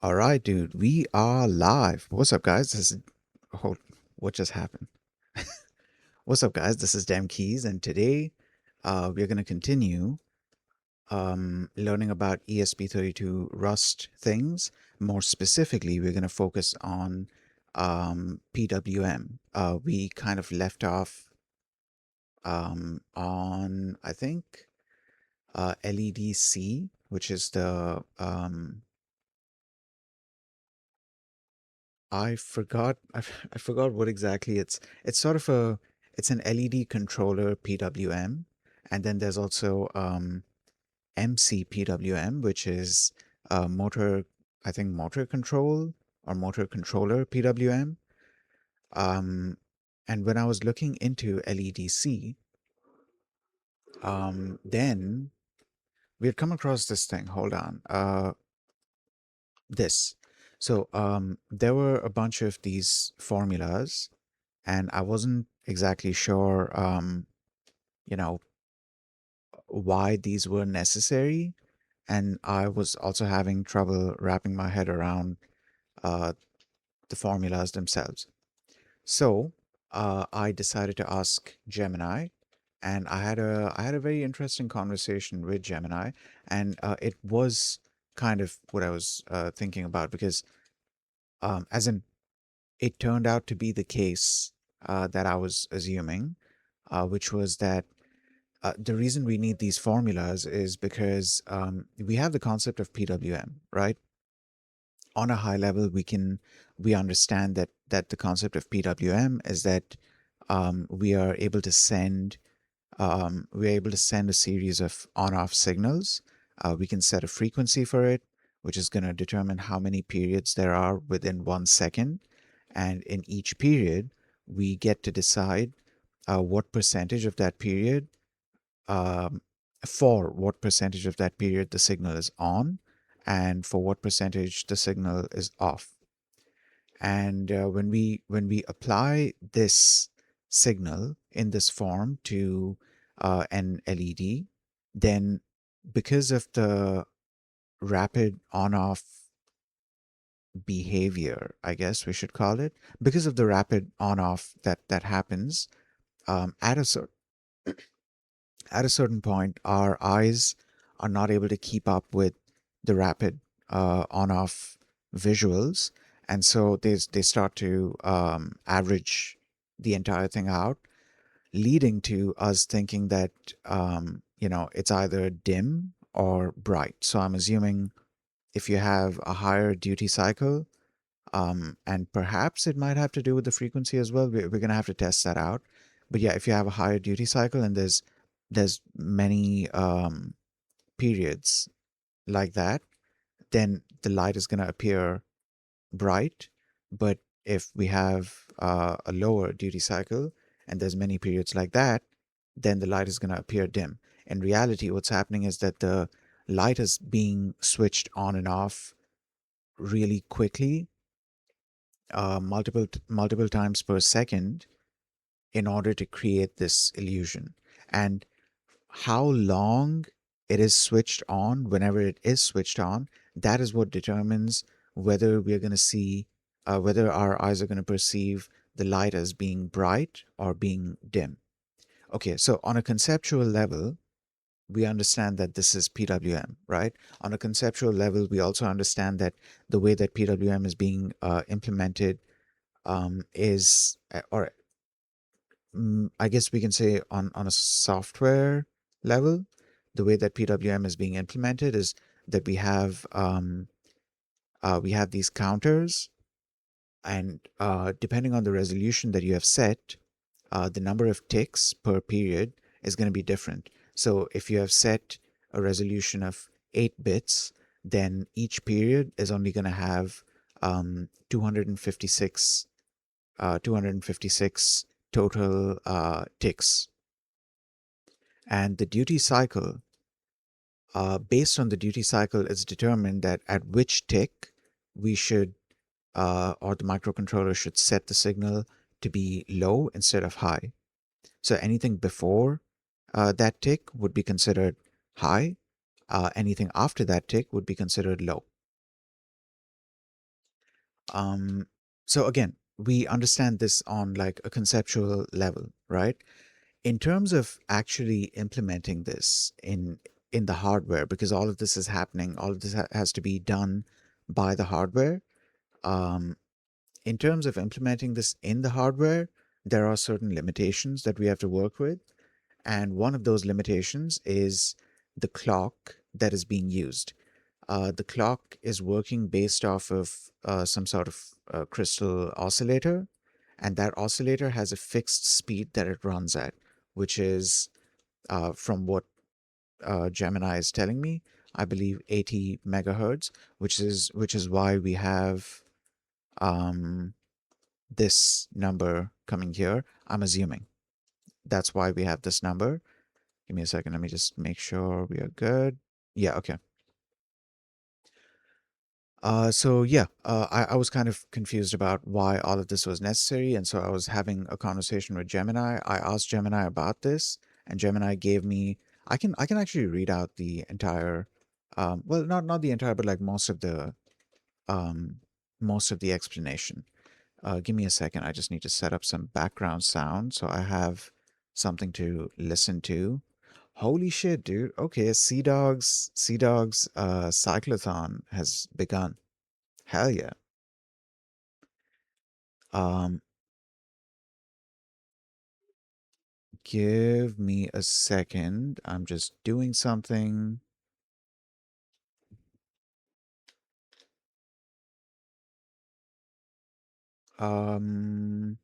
All right, dude, we are live. What's up, guys? Oh, what just happened? What's up, guys? This is Dem Keys, and today we're going to continue learning about ESP32 Rust things. More specifically, we're going to focus on PWM. We kind of left off on, I think, LEDC, which is the I forgot what exactly it's sort of it's an LED controller PWM, and then there's also MC PWM, which is motor, I think, motor control or motor controller PWM. um and when I was looking into LEDC, then we had come across this thing. Hold on. This. So there were a bunch of these formulas, and I wasn't exactly sure, you know, why these were necessary, and I was also having trouble wrapping my head around uh, the formulas themselves. So I decided to ask Gemini, and I had a very interesting conversation with Gemini, and it was kind of what I was thinking about because, as in, it turned out to be the case that I was assuming, which was that the reason we need these formulas is because we have the concept of PWM, right? On a high level, we understand that the concept of PWM is that we're able to send a series of on-off signals. We can set a frequency for it, which is going to determine how many periods there are within 1 second. And in each period, we get to decide what percentage of that period, um, for what percentage of that period the signal is on, and for what percentage the signal is off. And when we apply this signal in this form to an LED, then because of the rapid on-off behavior, I guess we should call it, because of the rapid on-off that happens, at a certain point, our eyes are not able to keep up with the rapid on-off visuals, and so they start to average the entire thing out, leading to us thinking that it's either dim or bright. So I'm assuming if you have a higher duty cycle, and perhaps it might have to do with the frequency as well. We're going to have to test that out. But yeah, if you have a higher duty cycle and there's many periods like that, then the light is going to appear bright. But if we have a lower duty cycle and there's many periods like that, then the light is going to appear dim. In reality, what's happening is that the light is being switched on and off really quickly, multiple times per second, in order to create this illusion. And how long it is switched on, whenever it is switched on, that is what determines whether we're going to see, whether our eyes are going to perceive the light as being bright or being dim. Okay, so on a conceptual level, we understand that this is PWM, right? On a conceptual level, we also understand that the way that PWM is being implemented is, or I guess we can say on a software level, the way that PWM is being implemented is that we have these counters, and depending on the resolution that you have set, the number of ticks per period is going to be different. So if you have set a resolution of 8 bits, then each period is only going to have 256 256 total ticks. And the duty cycle, based on the duty cycle, it's determined that at which tick we should, or the microcontroller should set the signal to be low instead of high. So anything before that tick would be considered high. Anything after that tick would be considered low. Um, so again, we understand this on like a conceptual level, right? In terms of actually implementing this in the hardware, because all of this is happening, all of this has to be done by the hardware. Um, in terms of implementing this in the hardware, there are certain limitations that we have to work with. And one of those limitations is the clock that is being used. The clock is working based off of some sort of crystal oscillator, and that oscillator has a fixed speed that it runs at, which is, from what Gemini is telling me, I believe 80 megahertz, which is why we have um, this number coming here. I'm assuming that's why we have this number. Give me a second. Let me just make sure we are good. Yeah, okay. So yeah, I was kind of confused about why all of this was necessary, and so I was having a conversation with Gemini. I asked Gemini about this, and Gemini gave me. I can actually read out the entire, well, not the entire, but like um, most of the explanation. Give me a second. I just need to set up some background sound so I have something to listen to. Holy shit, dude. Okay, Sea Dog's cyclothon has begun. Hell yeah. Um, give me a second. I'm just doing something. Um,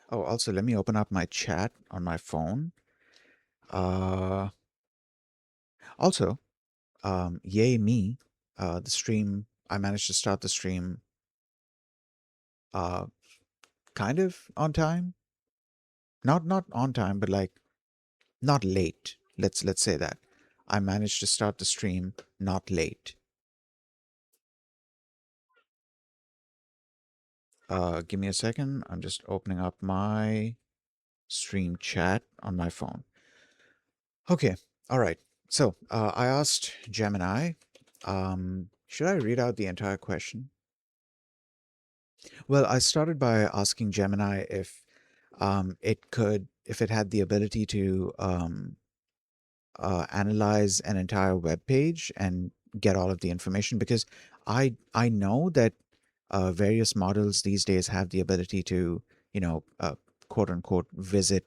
oh, also let me open up my chat on my phone. Uh, also, yay me. The stream, I managed to start the stream uh kind of on time. Not on time, but like not late. Let's say that. I managed to start the stream not late. Give me a second. I'm just opening up my stream chat on my phone. Okay, all right. So I asked Gemini, should I read out the entire question? Well, I started by asking Gemini if if it had the ability to analyze an entire web page and get all of the information, because I know that various models these days have the ability to, you know, quote unquote, visit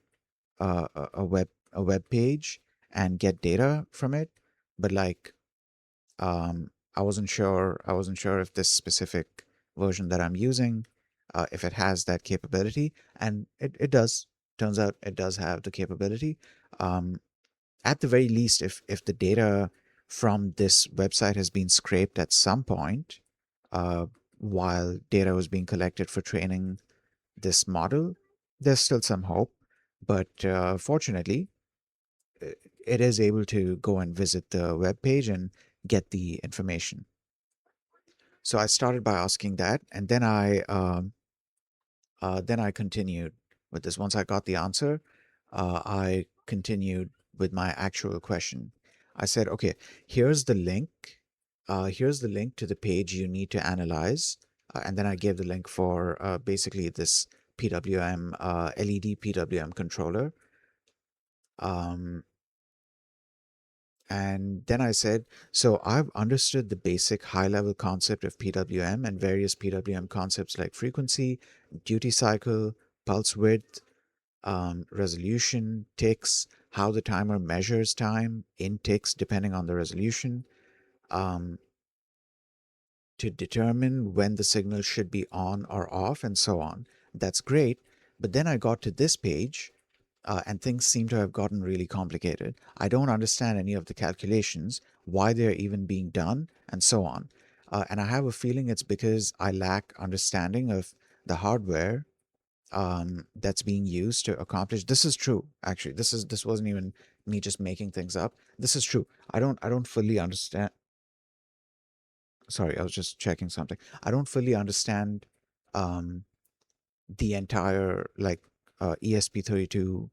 a web page and get data from it. But like, I wasn't sure if this specific version that I'm using, if it has that capability, and it does. Turns out it does have the capability. Um, at the very least, if the data from this website has been scraped at some point, uh, while data was being collected for training this model, there's still some hope. But fortunately, it is able to go and visit the web page and get the information. So I started by asking that, and then I continued with this. Once I got the answer, I continued with my actual question. I said, okay, here's the link. Here's the link to the page you need to analyze. And then I gave the link for basically this PWM, LED PWM controller. Um, and then I said, so I've understood the basic high level concept of PWM and various PWM concepts like frequency, duty cycle, pulse width, resolution, ticks, how the timer measures time in ticks depending on the resolution, um, to determine when the signal should be on or off, and so on. That's great. But then I got to this page, and things seem to have gotten really complicated. I don't understand any of the calculations, why they're even being done, and so on. And I have a feeling it's because I lack understanding of the hardware that's being used to accomplish. This is true, actually. This wasn't even me just making things up. This is true. I don't fully understand. Sorry, I was just checking something. I don't fully understand um, the entire like ESP32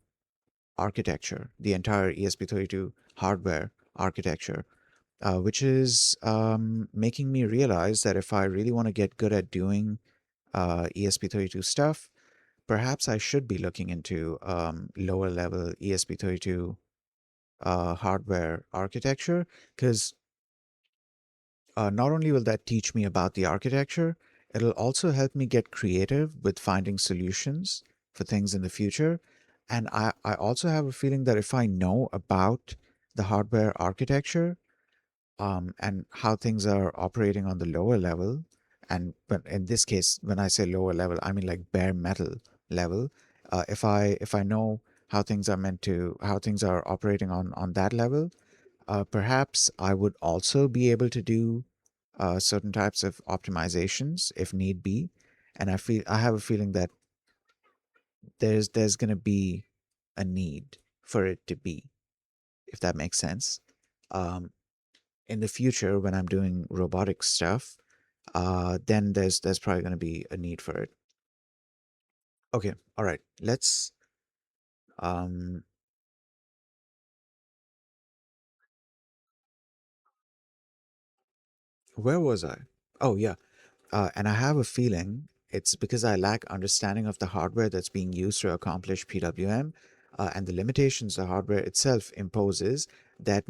architecture, the entire ESP32 hardware architecture. which is making me realize that if I really want to get good at doing ESP32 stuff, perhaps I should be looking into lower level ESP32 hardware architecture, because not only will that teach me about the architecture, it'll also help me get creative with finding solutions for things in the future. And I also have a feeling that if I know about the hardware architecture, and how things are operating on the lower level, and but in this case, when I say lower level, I mean like bare metal level. If I know how things are operating on that level, perhaps I would also be able to do certain types of optimizations if need be. And I have a feeling that there's going to be a need for it to be, if that makes sense. Um, in the future, when I'm doing robotic stuff, then there's probably going to be a need for it. Okay, all right. Let's. Um, where was I? Oh yeah. And I have a feeling it's because I lack understanding of the hardware that's being used to accomplish PWM, and the limitations the hardware itself imposes that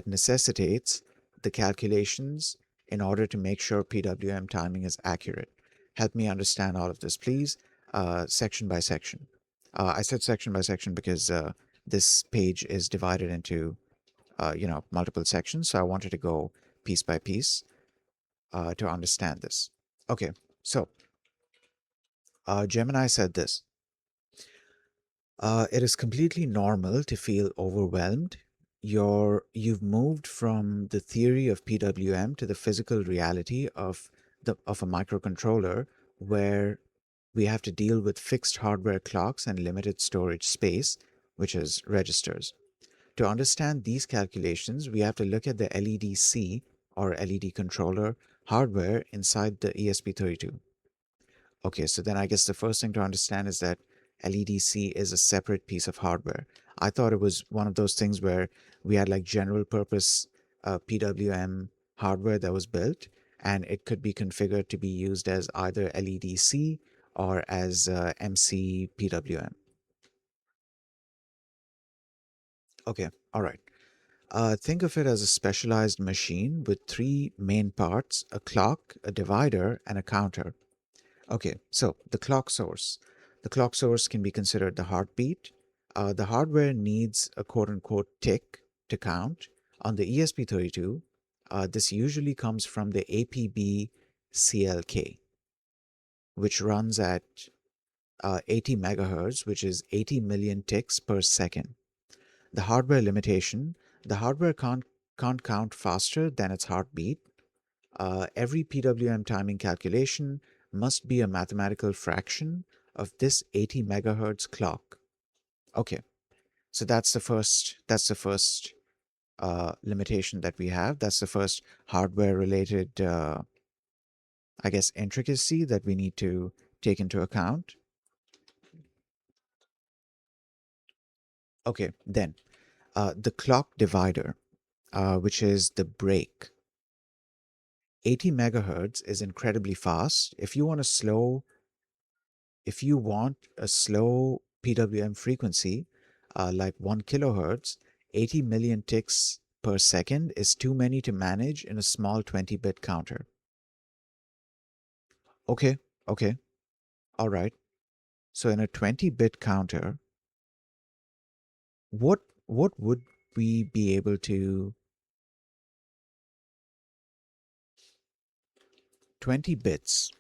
necessitates the calculations in order to make sure PWM timing is accurate. Help me understand all of this, please, section by section. I said section by section because this page is divided into multiple sections, so I wanted to go piece by piece to understand this. Okay, so Gemini said this. It is completely normal to feel overwhelmed. You've moved from the theory of PWM to the physical reality of a microcontroller where we have to deal with fixed hardware clocks and limited storage space, which is registers. To understand these calculations, we have to look at the LEDC or LED controller hardware inside the ESP32. Okay, so then I guess the first thing to understand is that LEDC is a separate piece of hardware. I thought it was one of those things where we had like general purpose PWM hardware that was built, and it could be configured to be used as either LEDC or as MC PWM. Okay, all right. Think of it as a specialized machine with three main parts: a clock, a divider, and a counter. Okay, so the clock source. The clock source can be considered the heartbeat. The hardware needs a quote unquote tick to count. On the ESP32, this usually comes from the APB CLK, which runs at 80 megahertz, which is 80 million ticks per second. The hardware limitation: the hardware can't count faster than its heartbeat. Every PWM timing calculation must be a mathematical fraction of this 80 megahertz clock. Okay, so that's the first limitation that we have. That's the first hardware related, I guess, intricacy that we need to take into account. Okay, then the clock divider, which is the break. 80 megahertz is incredibly fast. If you want a slow PWM frequency, like 1 kilohertz, 80 million ticks per second is too many to manage in a small 20-bit counter. Okay, okay, all right. So in a 20-bit counter, what would we be able to 20 bits,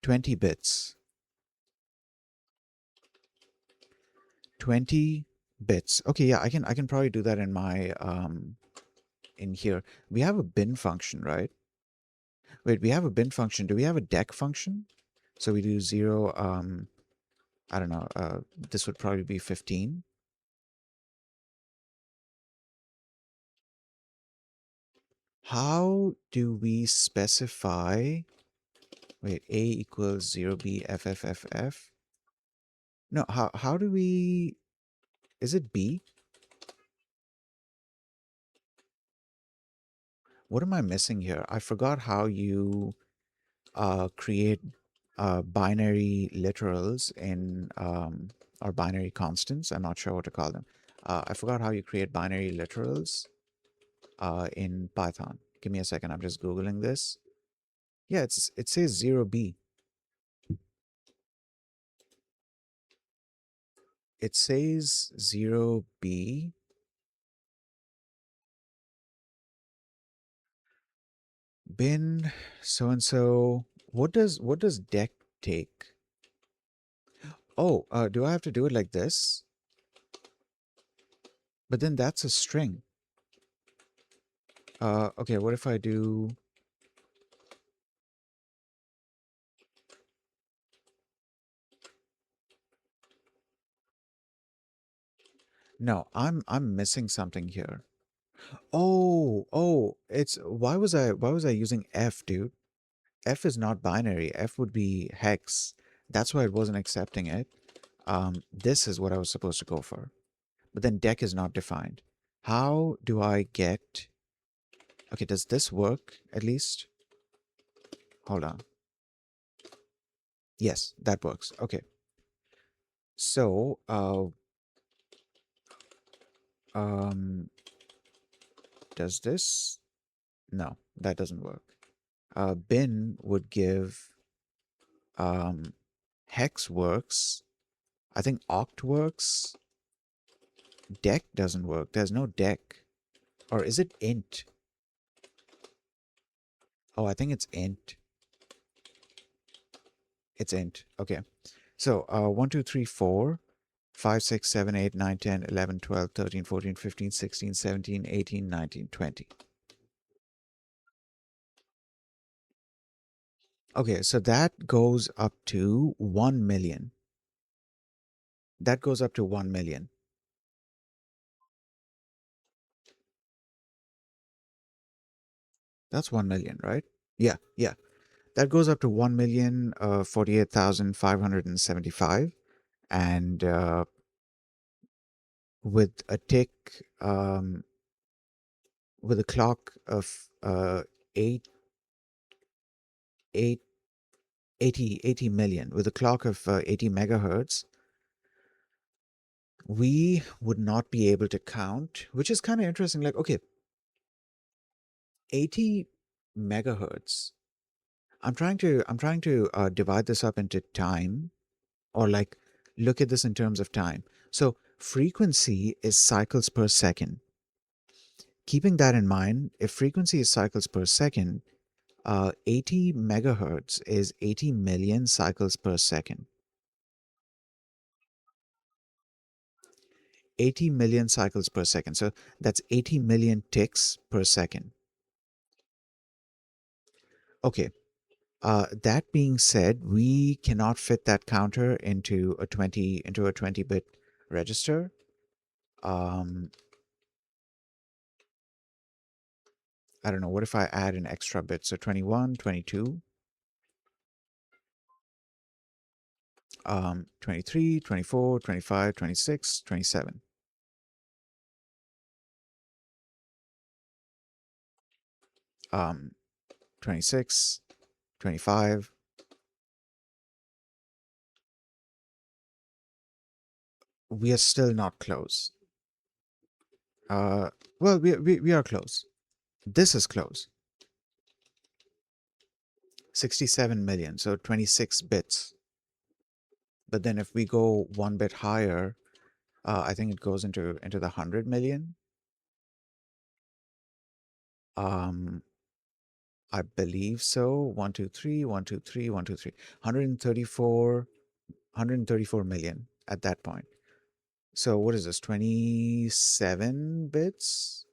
20 bits, 20 bits. Okay, yeah, I can probably do that in my in here. We have a bin function, right? Wait, we have a bin function. Do we have a deck function? So we do 0, I don't know, this would probably be 15. How do we specify, wait, A equals 0, B, F, F, F, F? No, how do we, is it B? what am I missing here? I forgot how you create binary literals in or binary constants. I'm not sure what to call them. I forgot how you create binary literals in Python. Give me a second. I'm just Googling this. Yeah, it says 0b. It says 0b. Bin so and so. What does deck take? Oh, do I have to do it like this? But then that's a string. Okay, what if I do... No, I'm missing something here. Oh, it's why was I using F, dude? F is not binary. F would be hex. That's why it wasn't accepting it. This is what I was supposed to go for. But then deck is not defined. How do I get... Okay, does this work at least? Hold on. Yes, that works. Okay. So, um, does this? No, that doesn't work. Bin would give um, hex works. I think oct works. Deck doesn't work. There's no deck. Or is it int? Oh, I think it's int. It's int. Okay. So 1, 2, 3, 4, 5, 6, 7, 8, 9, 10, 11, 12, 13, 14, 15, 16, 17, 18, 19, 20. Okay, so that goes up to 1 million. That goes up to 1 million. That's 1 million, right? Yeah, yeah. That goes up to 1,048,575. And with a tick, with a clock of 8, 8, 80 million, with a clock of 80 megahertz, we would not be able to count, which is kind of interesting. Like, okay, 80 megahertz. I'm trying to divide this up into time, or like look at this in terms of time. So frequency is cycles per second. Keeping that in mind, if frequency is cycles per second, 80 megahertz is 80 million cycles per second. 80 million cycles per second. So that's 80 million ticks per second. Okay. That being said, we cannot fit that counter into a 20-bit register. Um, I don't know. What if I add an extra bit? So 21, 22, 23, 24, 25, 26, 27, 26, 25. We are still not close. Uh, well, we are close. This is close. 67 million, so 26 bits. But then if we go one bit higher, I think it goes into the 100 million. Um, I believe so. 1, 2, 3, 1, 2, 3, 1, 2, 3. 134 million at that point. So what is this? 27 bits?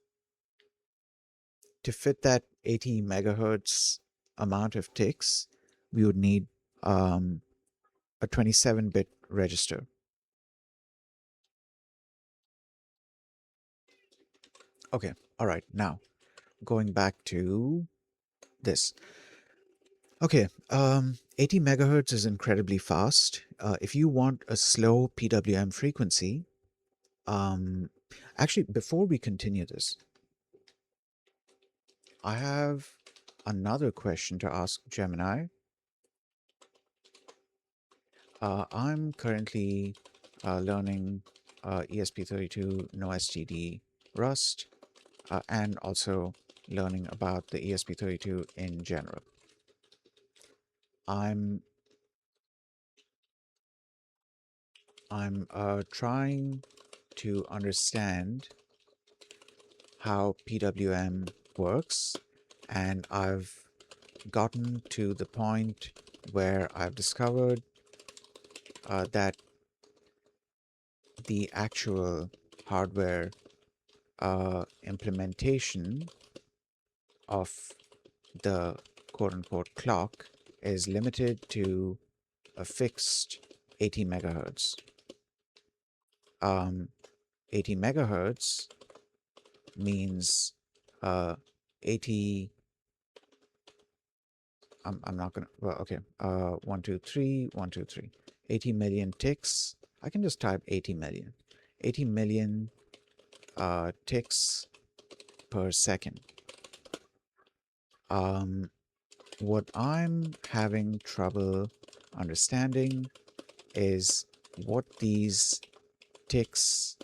To fit that 80 megahertz amount of ticks, we would need a 27-bit register. Okay, all right. Now, going back to this. Okay, 80 megahertz is incredibly fast. If you want a slow PWM frequency, actually, before we continue this, I have another question to ask Gemini. I'm currently learning ESP32, NoSTD, Rust, and also learning about the ESP32 in general. I'm I'm trying to understand how PWM works, and I've gotten to the point where I've discovered that the actual hardware implementation of the quote unquote clock is limited to a fixed 80 megahertz. 80 megahertz means 80. I'm not gonna, well, okay. 1, 2, 3, 1, 2, 3. 80 million ticks. I can just type 80 million. 80 million ticks per second. Um, what I'm having trouble understanding is what these ticks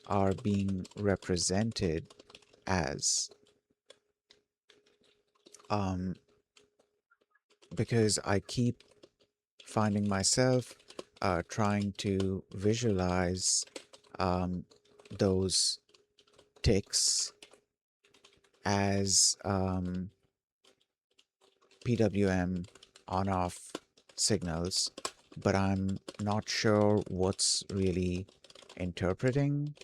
are being represented as. Um, because I keep finding myself trying to visualize um, those ticks as PWM on-off signals, but I'm not sure what's really interpreting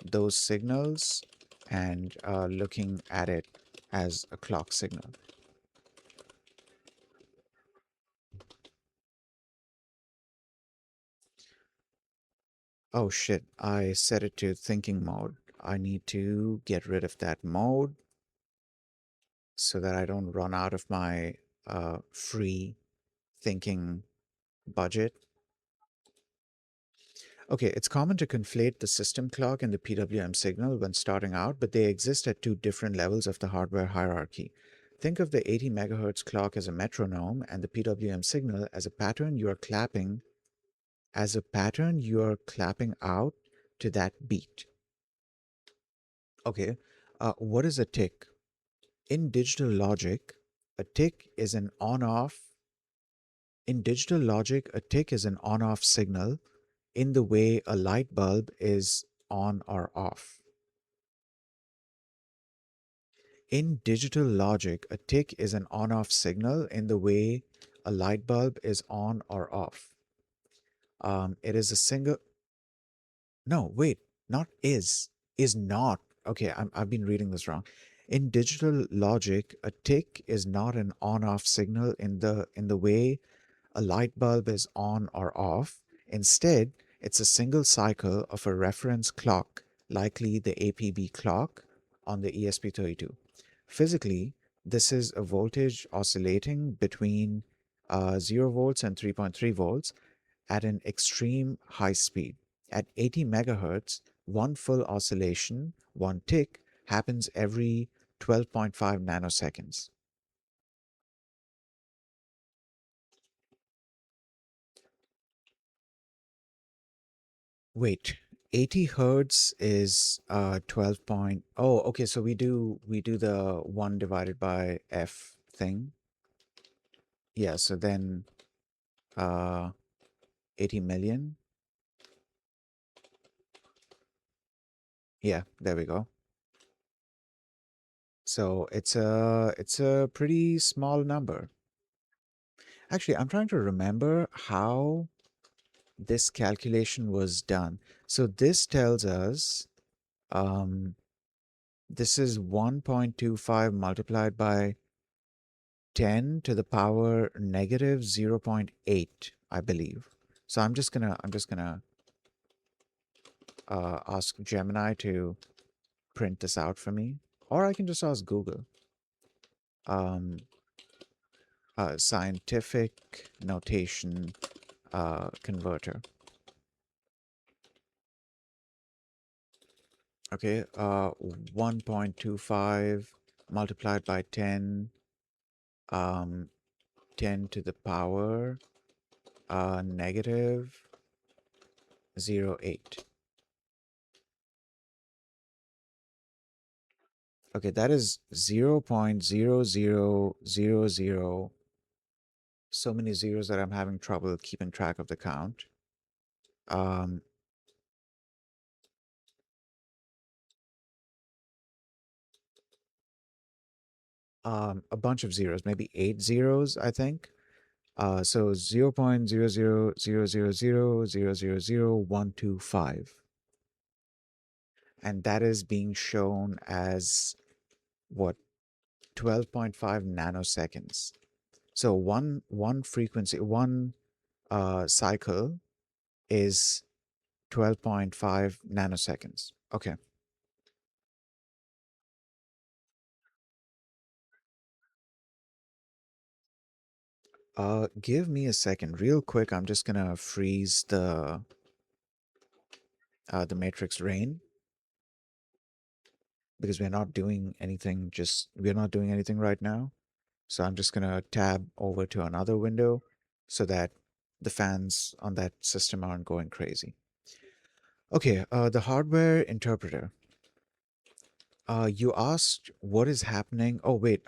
those signals and looking at it as a clock signal. Oh shit, I set it to thinking mode. I need to get rid of that mode so that I don't run out of my free thinking budget. Okay, it's common to conflate the system clock and the PWM signal when starting out, but they exist at two different levels of the hardware hierarchy. Think of the 80 megahertz clock as a metronome and the PWM signal as a pattern you are clapping out to that beat. Okay, what is a tick? In digital logic, a tick is an on-off. In digital logic, a tick is an on-off signal in the way a light bulb is on or off. In digital logic, a tick is an on-off signal in the way a light bulb is on or off. It is a single. No, wait, not is not. Okay, I've been reading this wrong. In digital logic, a tick is not an on-off signal in the way a light bulb is on or off. Instead, it's a single cycle of a reference clock, likely the APB clock on the ESP32. Physically, this is a voltage oscillating between 0 volts and 3.3 volts at an extreme high speed. At 80 megahertz, one full oscillation, one tick, happens every 12.5 nanoseconds. Wait, 80 hertz is 12 point. Oh, okay, so we do the 1 divided by f thing. Yeah, so then uh 80 million. Yeah, there we go. So it's a pretty small number. Actually, I'm trying to remember how this calculation was done. So this tells us um this is 1.25 multiplied by 10 to the power negative 0.8, I believe. So I'm just gonna ask Gemini to print this out for me, or I can just ask Google. Um, Scientific notation converter. Okay, 1.25 multiplied by 10, um, 10 to the power negative 0.8. Okay, that is 0.0000, so many zeros that I'm having trouble keeping track of the count. Um, a bunch of zeros, maybe 8 zeros, I think. So 0.00000000125. And that is being shown as what, 12.5 nanoseconds. So one frequency, one cycle is 12.5 nanoseconds. Okay. Give me a second, real quick. I'm just gonna freeze the matrix rain because we're not doing anything right now. So I'm just gonna tab over to another window so that the fans on that system aren't going crazy. Okay, the hardware interpreter. You asked what is happening. Oh wait,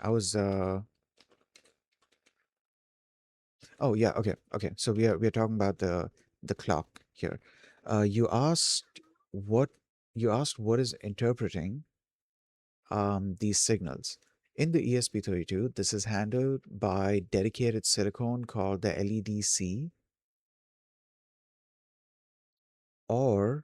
oh yeah, okay. So we are talking about the clock here. You asked what what is interpreting these signals. In the ESP32, this is handled by dedicated silicon called the LED-C or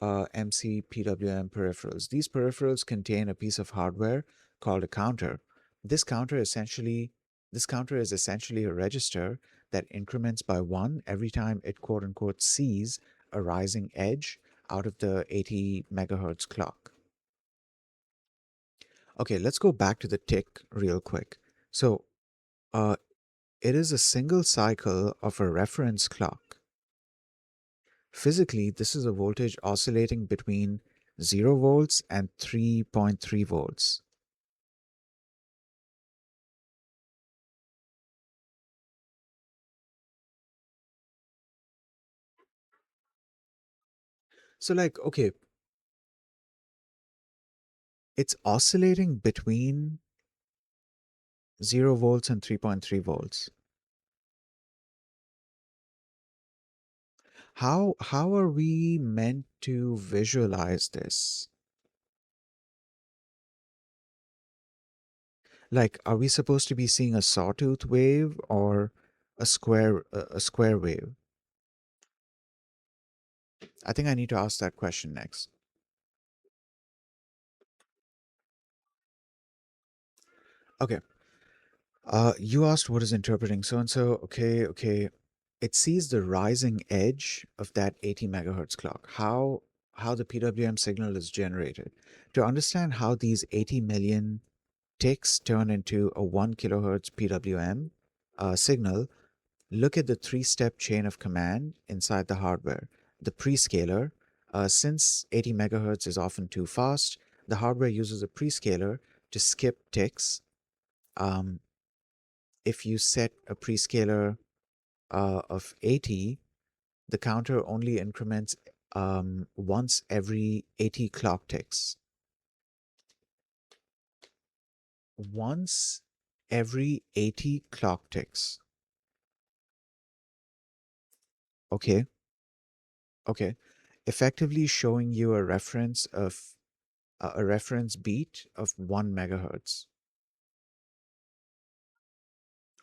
MC PWM peripherals. These peripherals contain a piece of hardware called a counter. This counter essentially this counter is essentially a register that increments by one every time it quote unquote sees a rising edge out of the 80 megahertz clock. Okay, let's go back to the tick real quick. So, uh, it is a single cycle of a reference clock. Physically, this is a voltage oscillating between 0 volts and 3.3 volts. So, like, okay, it's oscillating between 0 volts and 3.3 volts. How are we meant to visualize this? Like, are we supposed to be seeing a sawtooth wave or a square wave? I think I need to ask that question next. Okay. You asked what is interpreting so and so. Okay. It sees the rising edge of that 80 megahertz clock. How the PWM signal is generated. To understand how these 80 million ticks turn into a 1 kilohertz PWM signal, look at the three-step chain of command inside the hardware. The prescaler, since 80 megahertz is often too fast, the hardware uses a prescaler to skip ticks. Um, if you set a prescaler of 80, the counter only increments once every 80 clock ticks. Once every 80 clock ticks. Okay, okay. Effectively showing you a reference beat of 1 megahertz.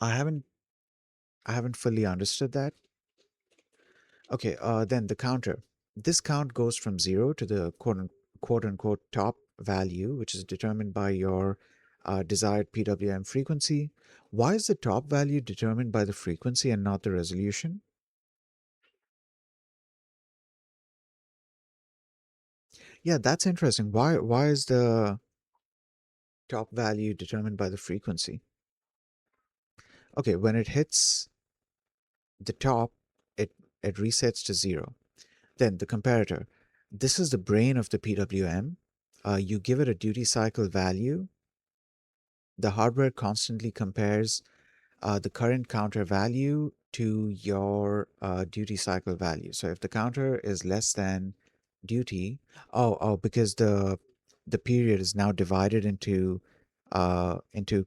I haven't I haven't fully understood that. Okay, then the counter. This count goes from 0 to the quote unquote top value, which is determined by your desired PWM frequency. Why is the top value determined by the frequency and not the resolution? Yeah, that's interesting. Why is the top value determined by the frequency? Okay, when it hits the top, it it resets to 0. Then the comparator. This is the brain of the PWM. You give it a duty cycle value, the hardware constantly compares the current counter value to your duty cycle value. So if the counter is less than duty, because the period is now divided into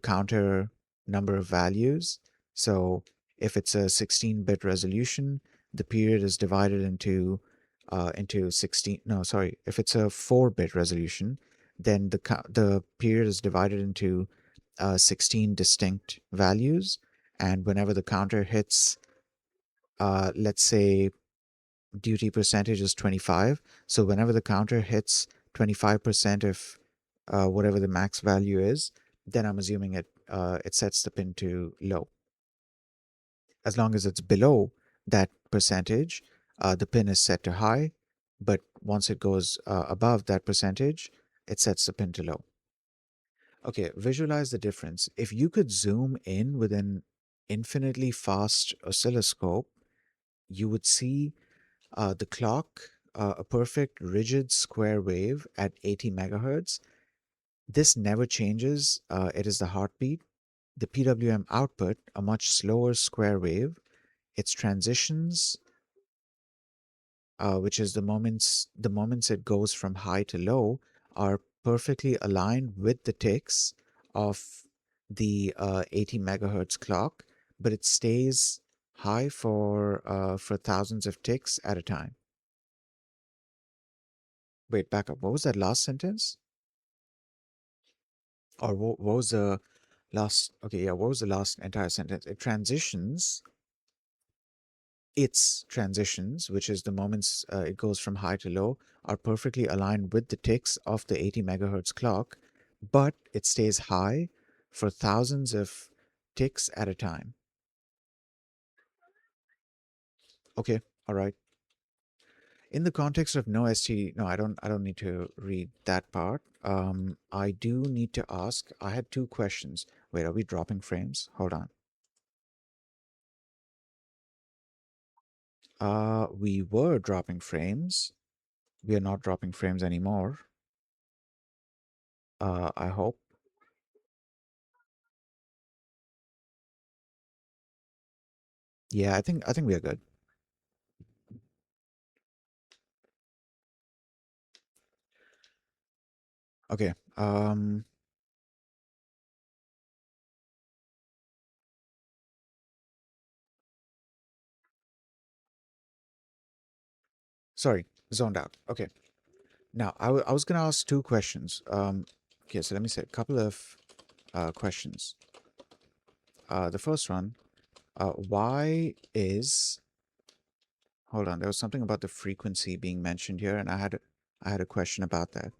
counter number of values. So if it's a 16-bit resolution, the period is divided into 16. No, sorry. If it's a 4-bit resolution, then the period is divided into 16 distinct values. And whenever the counter hits, let's say duty percentage is 25. So whenever the counter hits 25% of whatever the max value is, then I'm assuming it sets the pin to low. As long as it's below that percentage, the pin is set to high. But once it goes above that percentage, it sets the pin to low. Okay, visualize the difference. If you could zoom in with an infinitely fast oscilloscope, you would see the clock, a perfect rigid square wave at 80 megahertz. This never changes. It is the heartbeat. The PWM output, a much slower square wave. Its transitions, which is the moments it goes from high to low, are perfectly aligned with the ticks of the 80 megahertz clock, but it stays high for thousands of ticks at a time. Wait, back up. What was that last sentence? Or what was the last? Okay, yeah. What was the last entire sentence? Its transitions, which is the moments it goes from high to low, are perfectly aligned with the ticks of the 80 megahertz clock, but it stays high for thousands of ticks at a time. Okay, all right. In the context of no ST, no, I don't need to read that part. I do need to ask. I had two questions. Wait, are we dropping frames? Hold on. We were dropping frames. We are not dropping frames anymore. I hope. Yeah, I think we are good. Okay. Sorry, zoned out. Okay. Now, I was gonna ask two questions. Okay, so let me say a couple of questions. The first one, why is hold on, there was something about the frequency being mentioned here, and I had a question about that.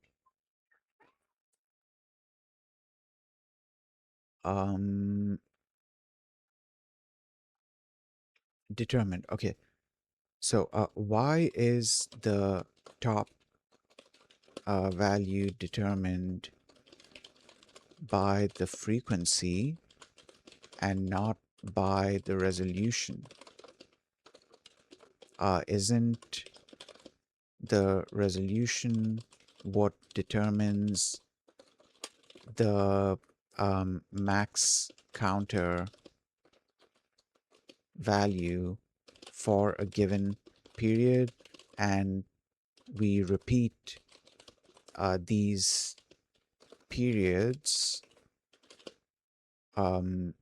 Um, Determined. Okay. So, why is the top value determined by the frequency and not by the resolution? Isn't the resolution what determines the max counter value for a given period, and we repeat these periods um,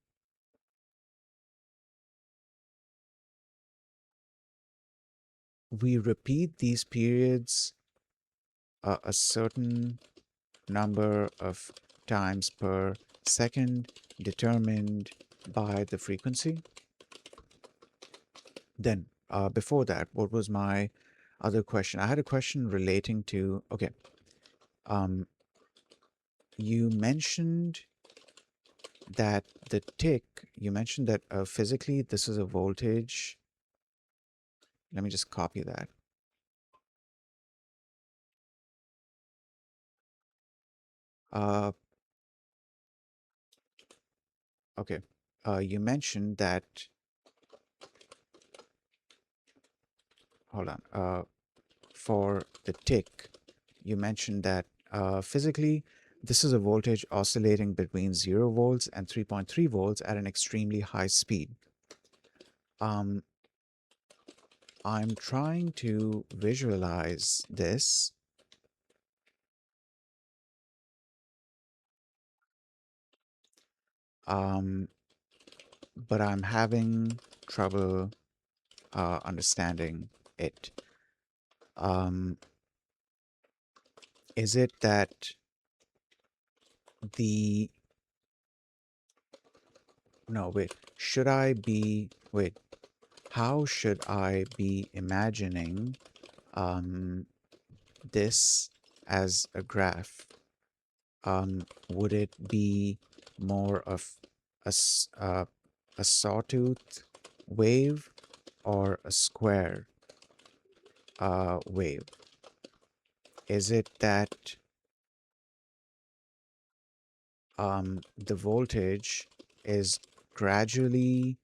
we repeat these periods a certain number of times per second determined by the frequency. Then, before that, what was my other question? I had a question relating to, okay, um, you mentioned that you mentioned that physically this is a voltage. Let me just copy that. Uh, okay. You mentioned that, hold on, for the tick, you mentioned that physically This is a voltage oscillating between 0 volts and 3.3 volts at an extremely high speed. Um, I'm trying to visualize this, um, but I'm having trouble understanding it. Um, is it that the no, wait, should I be, wait, how should I be imagining this as a graph? Would it be more of a sawtooth wave or a square wave? Is it that the voltage is gradually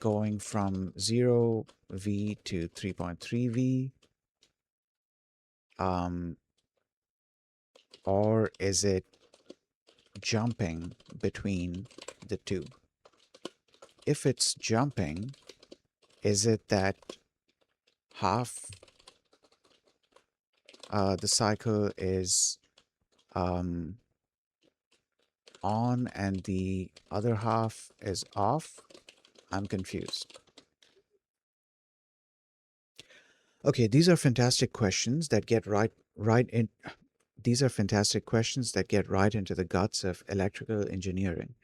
going from 0 V to 3.3 V? Um, or is it jumping between the two? If it's jumping, is it that half the cycle is um, on and the other half is off? I'm confused. Okay, these are fantastic questions that get right in. These are fantastic questions that get right into the guts of electrical engineering.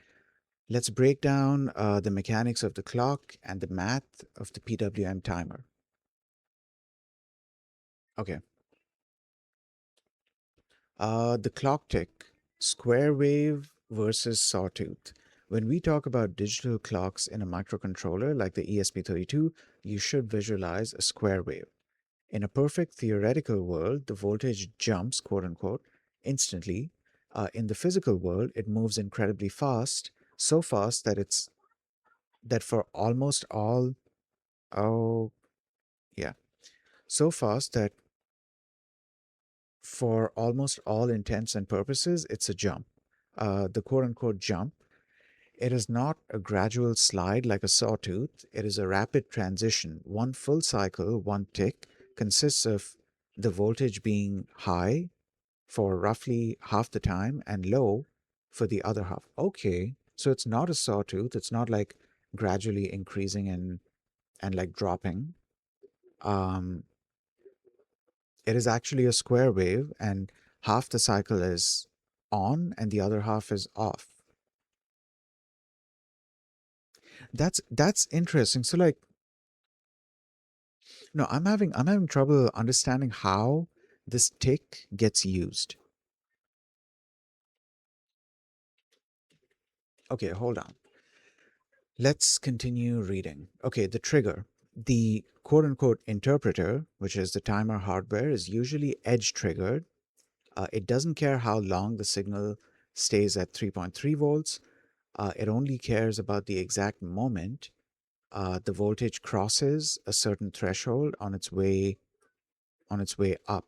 Let's break down the mechanics of the clock and the math of the PWM timer. Okay. The clock tick, square wave versus sawtooth. When we talk about digital clocks in a microcontroller like the ESP32, you should visualize a square wave. In a perfect theoretical world, the voltage jumps, quote unquote, instantly. In the physical world, it moves incredibly fast, so fast that it's that for almost all, oh yeah, so fast that for almost all intents and purposes, it's a jump. The quote unquote jump. It is not a gradual slide like a sawtooth. It is a rapid transition. One full cycle, one tick, consists of the voltage being high for roughly half the time and low for the other half. Okay, so it's not a sawtooth. It's not like gradually increasing and like dropping. Um, it is actually a square wave, and half the cycle is on and the other half is off. That's interesting. So like, no, I'm having trouble understanding how this tick gets used. Okay, hold on. Let's continue reading. Okay, the trigger. The quote unquote interpreter, which is the timer hardware, is usually edge triggered. It doesn't care how long the signal stays at 3.3 volts. It only cares about the exact moment the voltage crosses a certain threshold on its way up,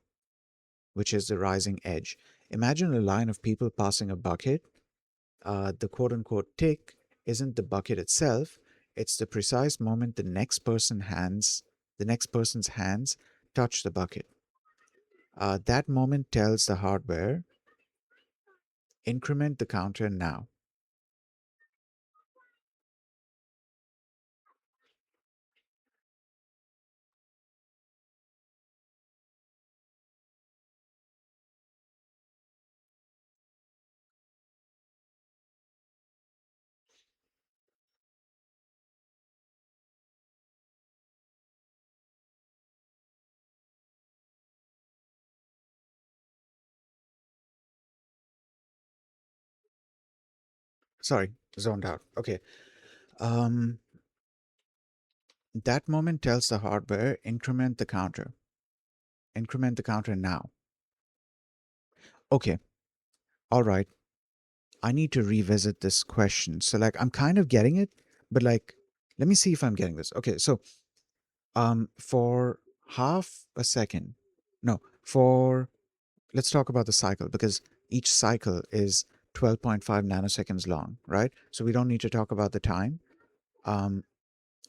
which is the rising edge. Imagine a line of people passing a bucket. The quote unquote tick isn't the bucket itself, it's the precise moment the next person's hands touch the bucket. That moment tells the hardware, increment the counter now. Sorry, zoned out. Okay. Um, that moment tells the hardware, increment the counter now. Okay, all right. I need to revisit this question. So like I'm kind of getting it, but like let me see if I'm getting this. Okay, so for half a second, no, for let's talk about the cycle, because each cycle is 12.5 nanoseconds long, right? So we don't need to talk about the time. Um,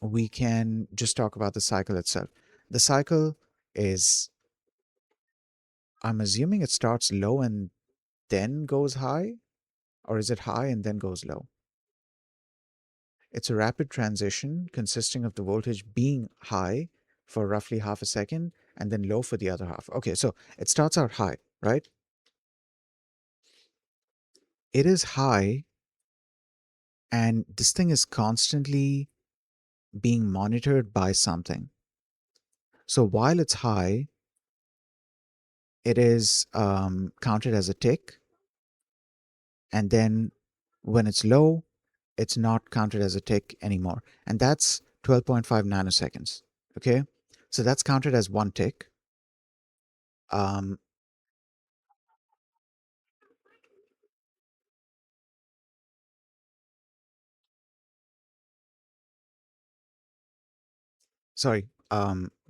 we can just talk about the cycle itself. The cycle is, I'm assuming it starts low and then goes high, or is it high and then goes low? It's a rapid transition consisting of the voltage being high for roughly half a second and then low for the other half. Okay, so it starts out high, right? It is high, and this thing is constantly being monitored by something. So while it's high, it is counted as a tick, and then when it's low, it's not counted as a tick anymore. And that's 12.5 nanoseconds. Okay, so that's counted as one tick. Um, Sorry,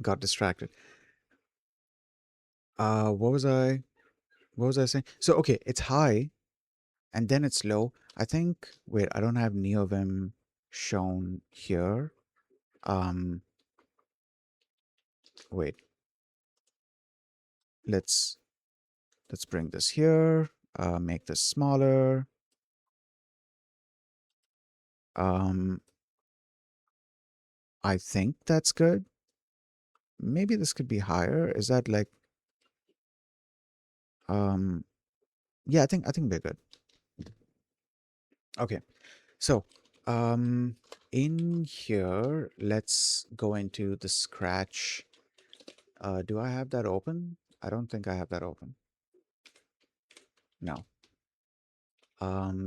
got distracted. What was I? What was I saying? So okay, it's high and then it's low. I think. Wait, I don't have NeoVim shown here. Um, wait. Let's let's bring this here. Make this smaller. Um, I think that's good. Maybe this could be higher. Is that like? Um, yeah, I think we're good. Okay. So, in here, let's go into the Scratch. Do I have that open? I don't think I have that open. No.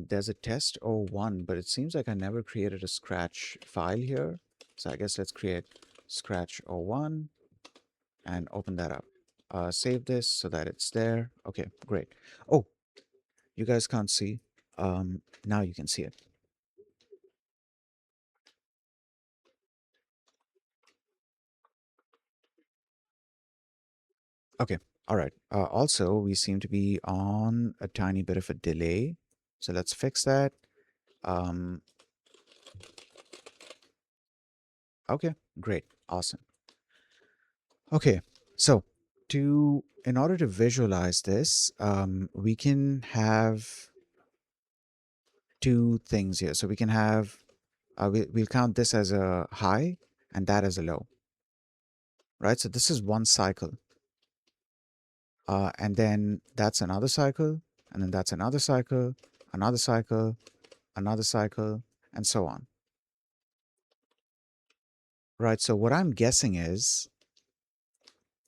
There's a test oh 01, but it seems like I never created a Scratch file here. So I guess let's create Scratch oh 01 and open that up. Save this so that it's there. Okay, great. Oh, you guys can't see. Now you can see it. Okay. All right. Also, we seem to be on a tiny bit of a delay. So let's fix that. Um, okay, great. Awesome. Okay. So in order to visualize this, we can have two things here. So we can have, we'll count this as a high and that as a low, right? So this is one cycle. And then that's another cycle. And then that's another cycle, another cycle, another cycle, and so on. Right. So what I'm guessing is,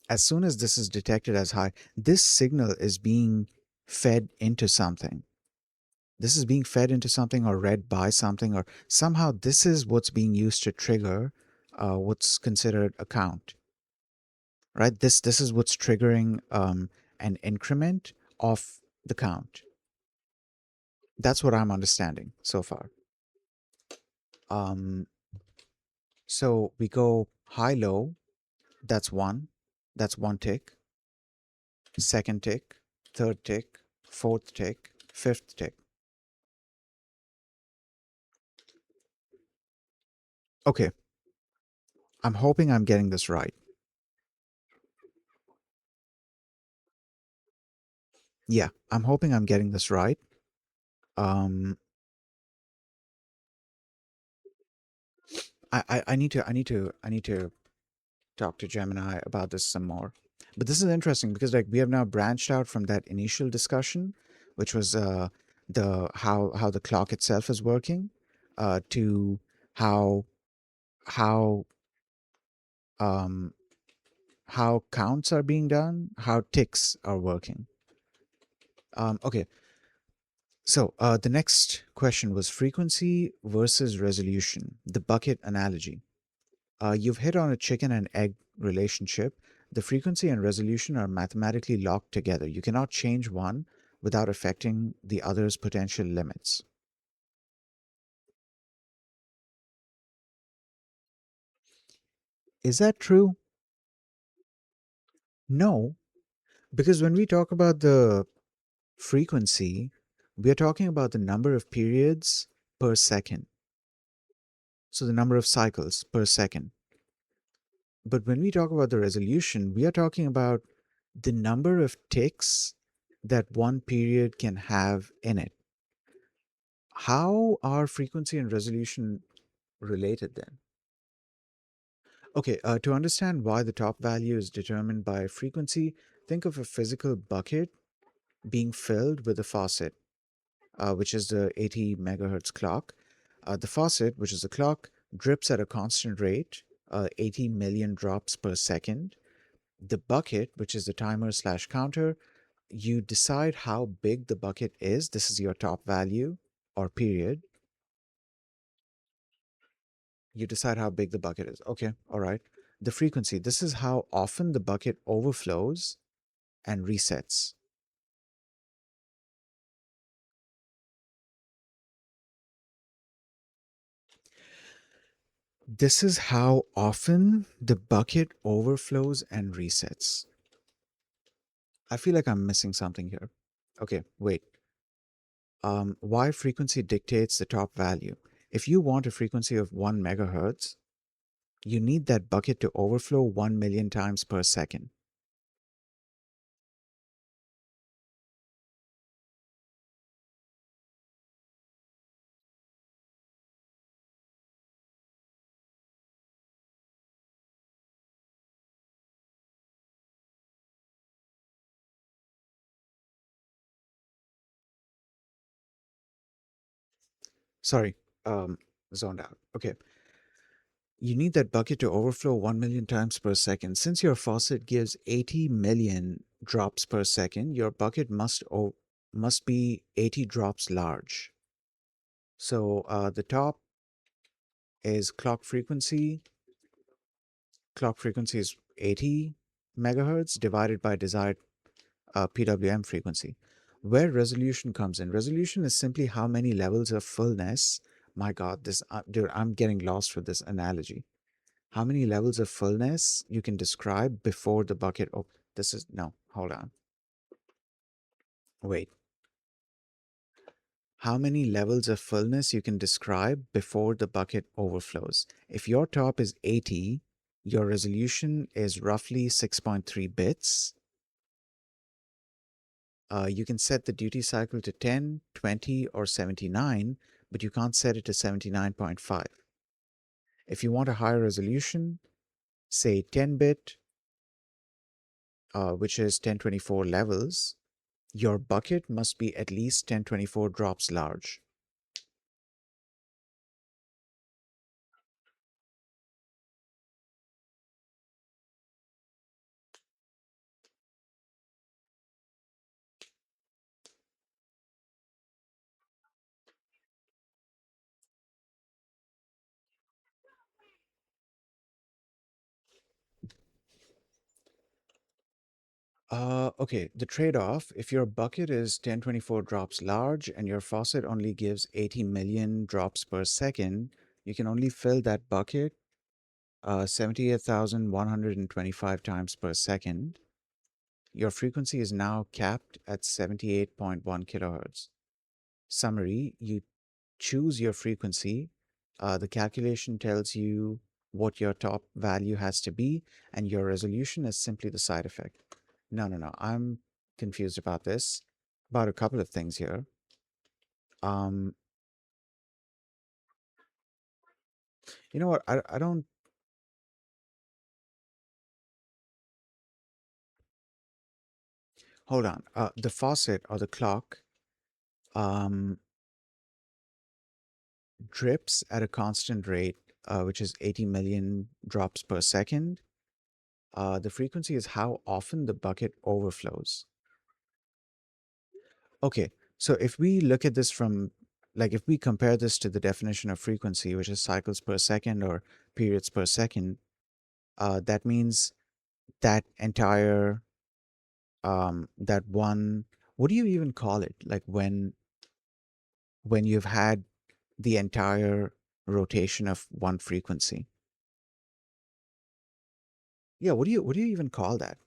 as soon as this is detected as high, this signal is being fed into something. This is being fed into something or read by something, or somehow this is what's being used to trigger what's considered a count. Right. This is what's triggering an increment of the count. That's what I'm understanding so far. Um, so we go high low. That's one. That's one tick. Second tick, third tick, fourth tick, fifth tick. Okay, I'm hoping I'm getting this right. Yeah, I'm hoping I'm getting this right. Um, I need to talk to Gemini about this some more. But this is interesting because like we have now branched out from that initial discussion, which was the how the clock itself is working, to how how um how counts are being done, how ticks are working. Okay, so the next question was frequency versus resolution, the bucket analogy. You've hit on a chicken and egg relationship. The frequency and resolution are mathematically locked together. You cannot change one without affecting the other's potential limits. Is that true? No, Because when we talk about the frequency, we are talking about the number of periods per second. So the number of cycles per second. But when we talk about the resolution, we are talking about the number of ticks that one period can have in it. How are frequency and resolution related then? Okay, to understand why the top value is determined by frequency, think of a physical bucket being filled with a faucet, which is the 80 megahertz clock. The faucet, which is the clock, drips at a constant rate, 80 million drops per second. The bucket, which is the timer slash counter, you decide how big the bucket is. This is your top value or period. You decide how big the bucket is. Okay, all right. The frequency, this is how often the bucket overflows and resets. This is how often the bucket overflows and resets. I feel like I'm missing something here. Okay, wait. Why frequency dictates the top value? If you want a frequency of 1 megahertz, you need that bucket to overflow 1 million times per second. Sorry, um, zoned out. Okay. You need that bucket to overflow 1 million times per second. Since your faucet gives 80 million drops per second, your bucket must be 80 drops large. So the top is clock frequency. Clock frequency is 80 megahertz divided by desired PWM frequency. Where resolution comes in, resolution is simply how many levels of fullness. My God, this dude, I'm getting lost with this analogy. How many levels of fullness you can describe before the bucket? Oh, this is no. Hold on. Wait. How many levels of fullness you can describe before the bucket overflows? If your top is 80, your resolution is roughly 6.3 bits. You can set the duty cycle to 10, 20, or 79, but you can't set it to 79.5. If you want a higher resolution, say 10 bit, which is 1024 levels, your bucket must be at least 1024 drops large. Okay, the trade-off, if your bucket is 1024 drops large and your faucet only gives 80 million drops per second, you can only fill that bucket 78,125 times per second. Your frequency is now capped at 78.1 kilohertz. Summary, you choose your frequency. The calculation tells you what your top value has to be, and your resolution is simply the side effect. No, no, no. I'm confused about this, about a couple of things here. Um, you know what? I don't hold on. The faucet or the clock um, drips at a constant rate, which is 80 million drops per second. The frequency is how often the bucket overflows. Okay, so if we look at this from, like, if we compare this to the definition of frequency, which is cycles per second or periods per second, that means that entire, that one, what do you even call it? Like when you've had the entire rotation of one frequency. Yeah, what do you even call that?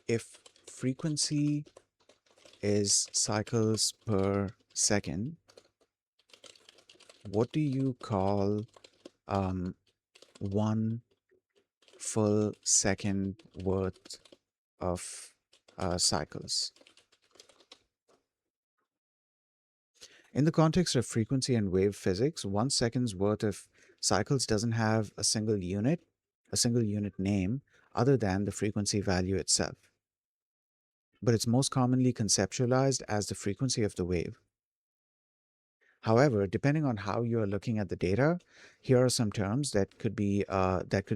If frequency is cycles per second, what do you call um, 1 full second worth of cycles? In the context of frequency and wave physics, 1 second's worth of cycles doesn't have a single unit name other than the frequency value itself, but it's most commonly conceptualized as the frequency of the wave. However, depending on how you are looking at the data, here are some terms that could be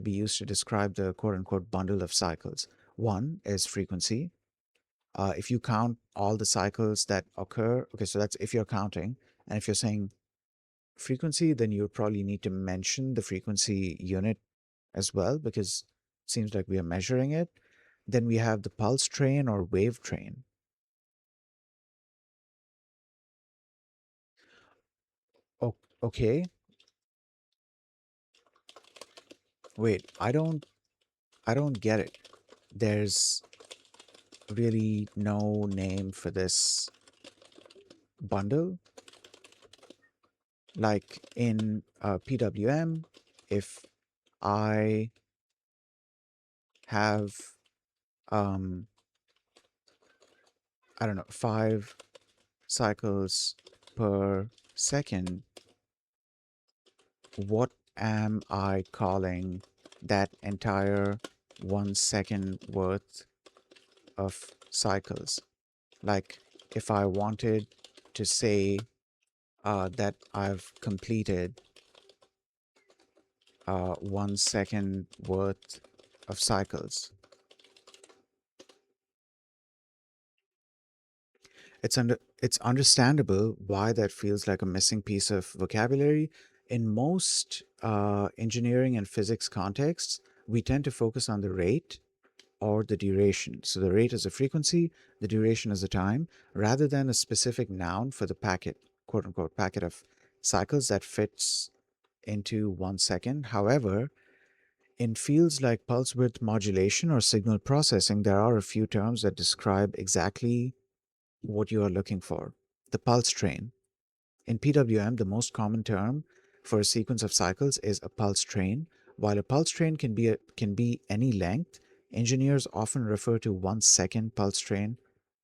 used to describe the quote unquote bundle of cycles. One is frequency. If you count all the cycles that occur, okay, so that's if you're counting, and if you're saying frequency, then you probably need to mention the frequency unit as well because it seems like we are measuring it. Then we have the pulse train or wave train. Oh, okay. Wait, I don't get it. There's really no name for this bundle. Like in PWM, if I have, um, I don't know, 5 cycles per second, what am I calling that entire 1 second worth of cycles? Like if I wanted to say that I've completed 1 second worth of cycles. It's understandable why that feels like a missing piece of vocabulary. In most engineering and physics contexts, we tend to focus on the rate or the duration. So the rate is a frequency, the duration is a time, rather than a specific noun for the packet, quote unquote, packet of cycles that fits into 1 second. However, in fields like pulse width modulation or signal processing, there are a few terms that describe exactly what you are looking for. The pulse train. In PWM, the most common term for a sequence of cycles is a pulse train. While a pulse train can be any length, engineers often refer to 1 second pulse train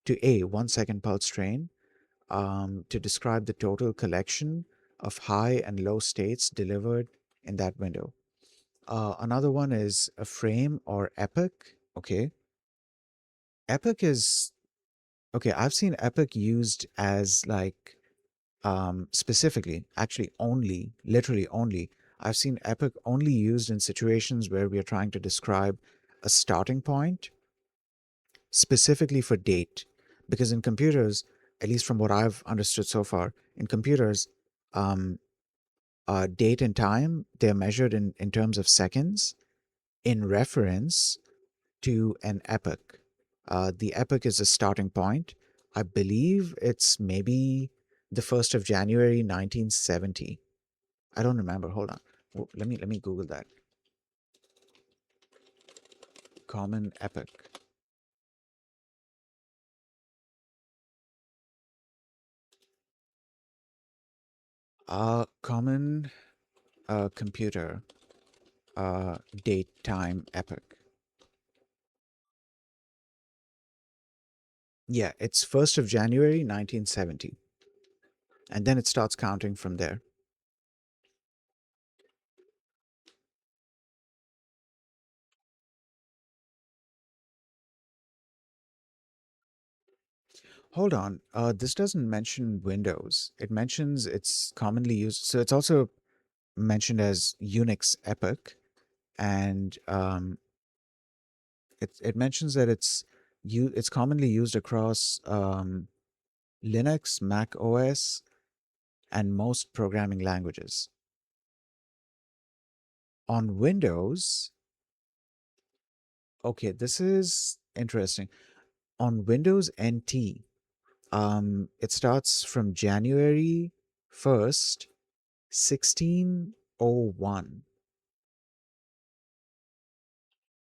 to a 1 second pulse train to describe the total collection of high and low states delivered in that window. Another one is a frame or epoch. Okay, epoch is okay. I've seen epoch used as like specifically, actually only, literally only. I've seen epoch only used in situations where we are trying to describe a starting point specifically for date. Because in computers, at least from what I've understood so far, in computers, um, date and time, they're measured in terms of seconds in reference to an epoch. The epoch is a starting point. I believe it's maybe the 1st of January 1970. I don't remember. Hold on. Let me Google that. Common epoch. Common computer date time epoch. Yeah, it's 1st of January 1970. And then it starts counting from there. Hold on. This doesn't mention Windows. It mentions it's commonly used. So it's also mentioned as Unix epoch, and it mentions that it's commonly used across Linux, Mac OS, and most programming languages. On Windows, okay, this is interesting. On Windows NT, it starts from January 1st, 1601.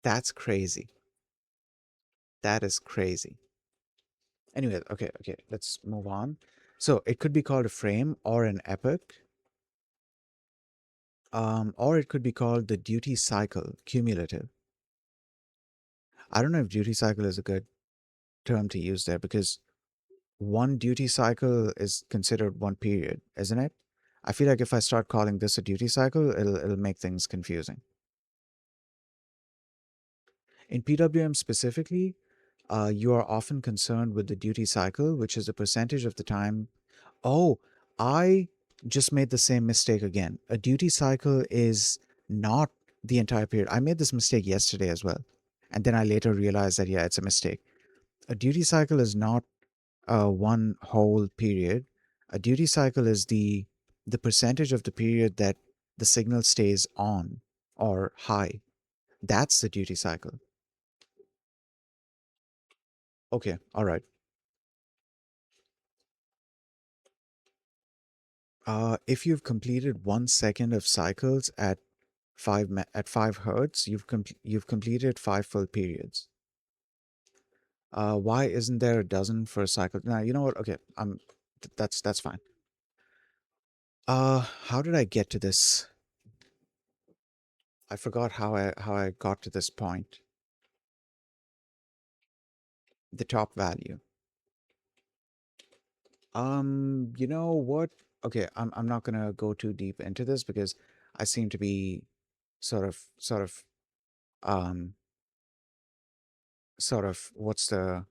That's crazy. That is crazy. Anyway, okay, let's move on. So it could be called a frame or an epoch, or it could be called the duty cycle, cumulative. I don't know if duty cycle is a good term to use there because one duty cycle is considered one period, isn't it? I feel like if I start calling this a duty cycle, it'll make things confusing. In PWM specifically, you are often concerned with the duty cycle, which is a percentage of the time. Oh, I just made the same mistake again. A duty cycle is not the entire period. I made this mistake yesterday as well. And then I later realized that, yeah, it's a mistake. A duty cycle is not one whole period. A duty cycle is the percentage of the period that the signal stays on or high. That's the duty cycle. Okay, all right. If you've completed 1 second of cycles at at 5 hertz, you've completed 5 full periods. Why isn't there a dozen for a cycle? Now you know what? Okay, that's fine. How did I get to this? I forgot how I got to this point. The top value. You know what? Okay, I'm not gonna go too deep into this because I seem to be sort of um what's the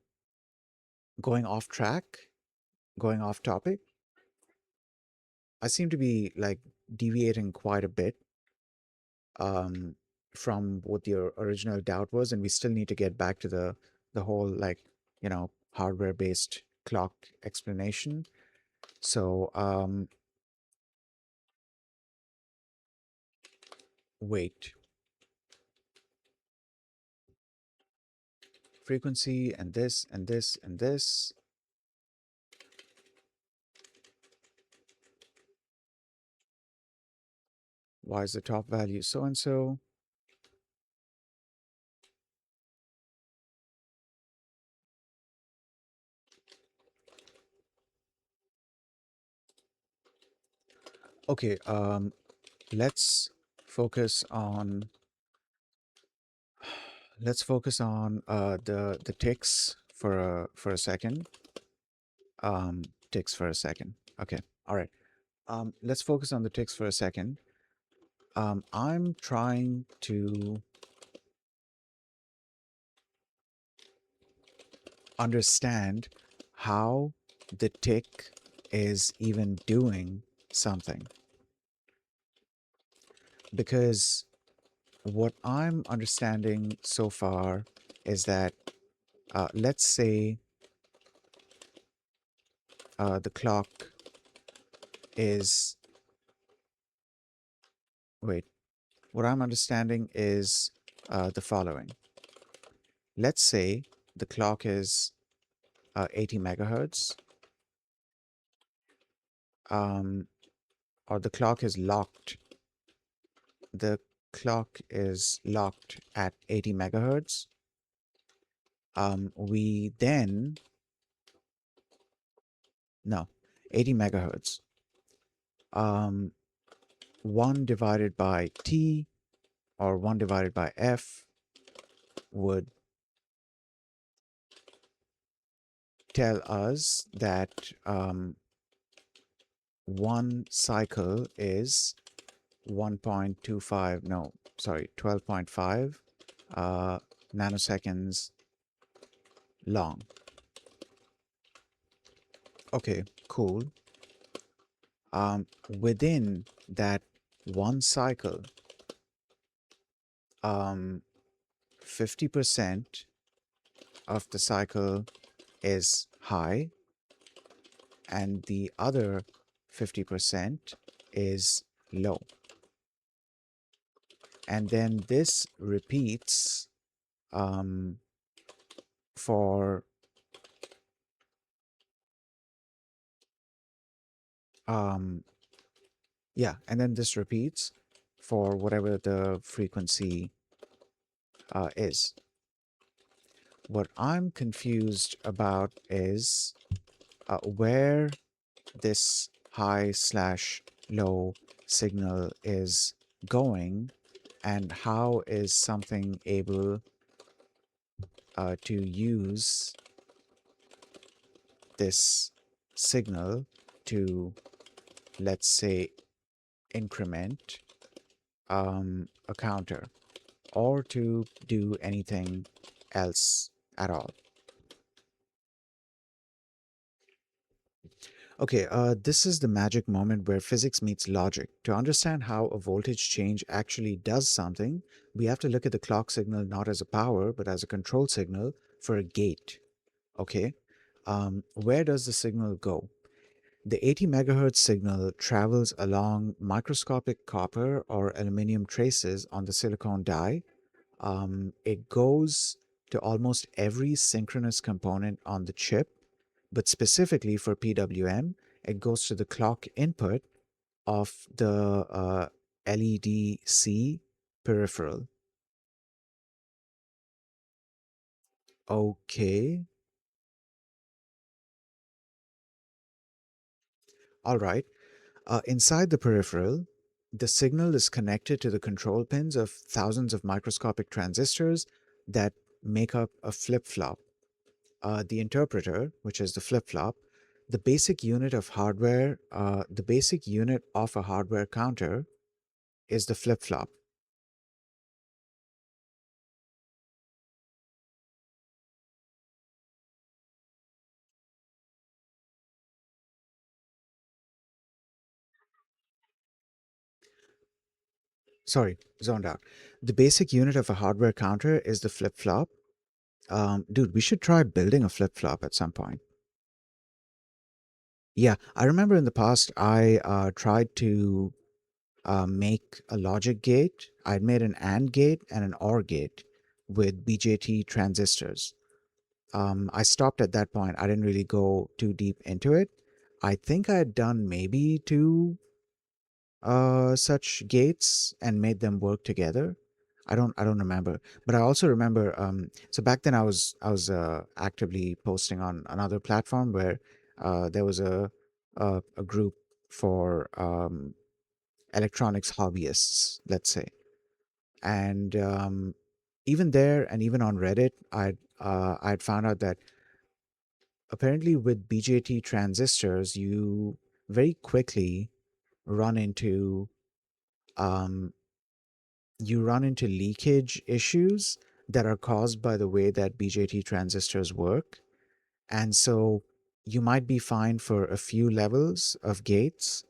going off track, going off topic. I seem to be like deviating quite a bit um from what your original doubt was, and we still need to get back to the whole like, hardware based clock explanation. So wait, frequency and this and this and this. Why is the top value so and so? Okay, let's focus on the ticks for a second. Ticks for a second. Okay, all right. Let's focus on the ticks for a second. I'm trying to understand how the tick is even doing something, because what I'm understanding so far is that, let's say the clock is, wait, what I'm understanding is the following. Let's say the clock is 80 megahertz, um, or the clock is locked. The clock is locked at 80 megahertz. We then, no, 80 megahertz. Um, 1 divided by T or 1 divided by F would tell us that one cycle is 1.25, no, sorry, 12.5 nanoseconds long. Okay, cool. Within that one cycle, 50% of the cycle is high, and the other 50% is low. And then this repeats um, for um, yeah, and then this repeats for whatever the frequency is. what I'm confused about is where this high slash low signal is going, and how is something able to use this signal to, let's say, increment a counter or to do anything else at all. Okay, this is the magic moment where physics meets logic. To understand how a voltage change actually does something, we have to look at the clock signal not as a power, but as a control signal for a gate. Okay, where does the signal go? The 80 megahertz signal travels along microscopic copper or aluminum traces on the silicon die. It goes to almost every synchronous component on the chip, but specifically for PWM, it goes to the clock input of the LED-C peripheral. Okay, all right. Inside the peripheral, the signal is connected to the control pins of thousands of microscopic transistors that make up a flip-flop. The interpreter, which is the flip-flop, the basic unit of hardware, the basic unit of a hardware counter is the flip-flop. Sorry, zoned out. The basic unit of a hardware counter is the flip-flop. Dude, we should try building a flip-flop at some point. Yeah, I remember in the past I tried to make a logic gate. I'd made an AND gate and an OR gate with BJT transistors. I stopped at that point. I didn't really go too deep into it. I think I had done maybe two such gates and made them work together. I don't remember, but I also remember. So back then I was actively posting on another platform where there was a group for electronics hobbyists, let's say, and even there and even on Reddit, I'd found out that apparently with BJT transistors, you very quickly run into um, leakage issues that are caused by the way that BJT transistors work. And so you might be fine for a few levels of gates,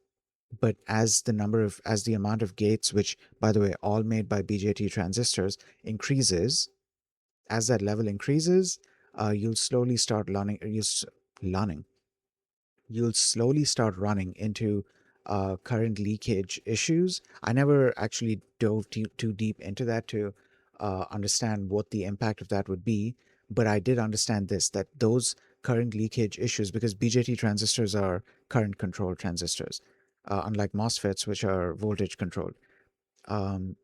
but as the amount of gates, which by the way, all made by BJT transistors, increases, as that level increases, you'll slowly start learning you'll slowly start running into current leakage issues. I never actually dove too deep into that to understand what the impact of that would be, but I did understand this, that those current leakage issues, because BJT transistors are current control transistors, unlike MOSFETs, which are voltage controlled. Um,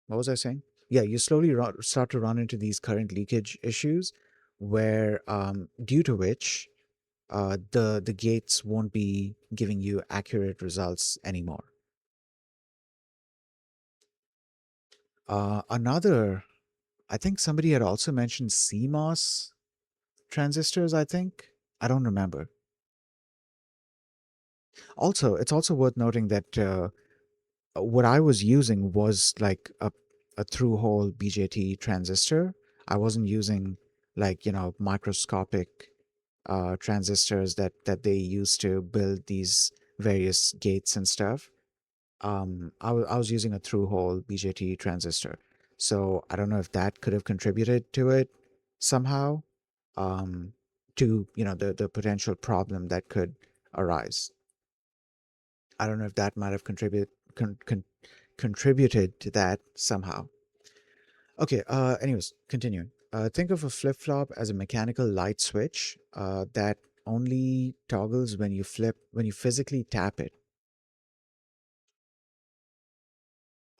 what was I saying? Yeah, you slowly start to run into these current leakage issues where, due to which, the gates won't be giving you accurate results anymore. Another, I think somebody had also mentioned CMOS transistors. I don't remember. Also, it's also worth noting that what I was using was like a through-hole BJT transistor. I wasn't using like microscopic transistors that they use to build these various gates and stuff. I was using a through-hole BJT transistor. So I don't know if that could have contributed to it somehow, um, to, the potential problem that could arise. I don't know if that might have contributed to that somehow. Okay, anyways, continuing. Think of a flip-flop as a mechanical light switch that only toggles when you physically tap it.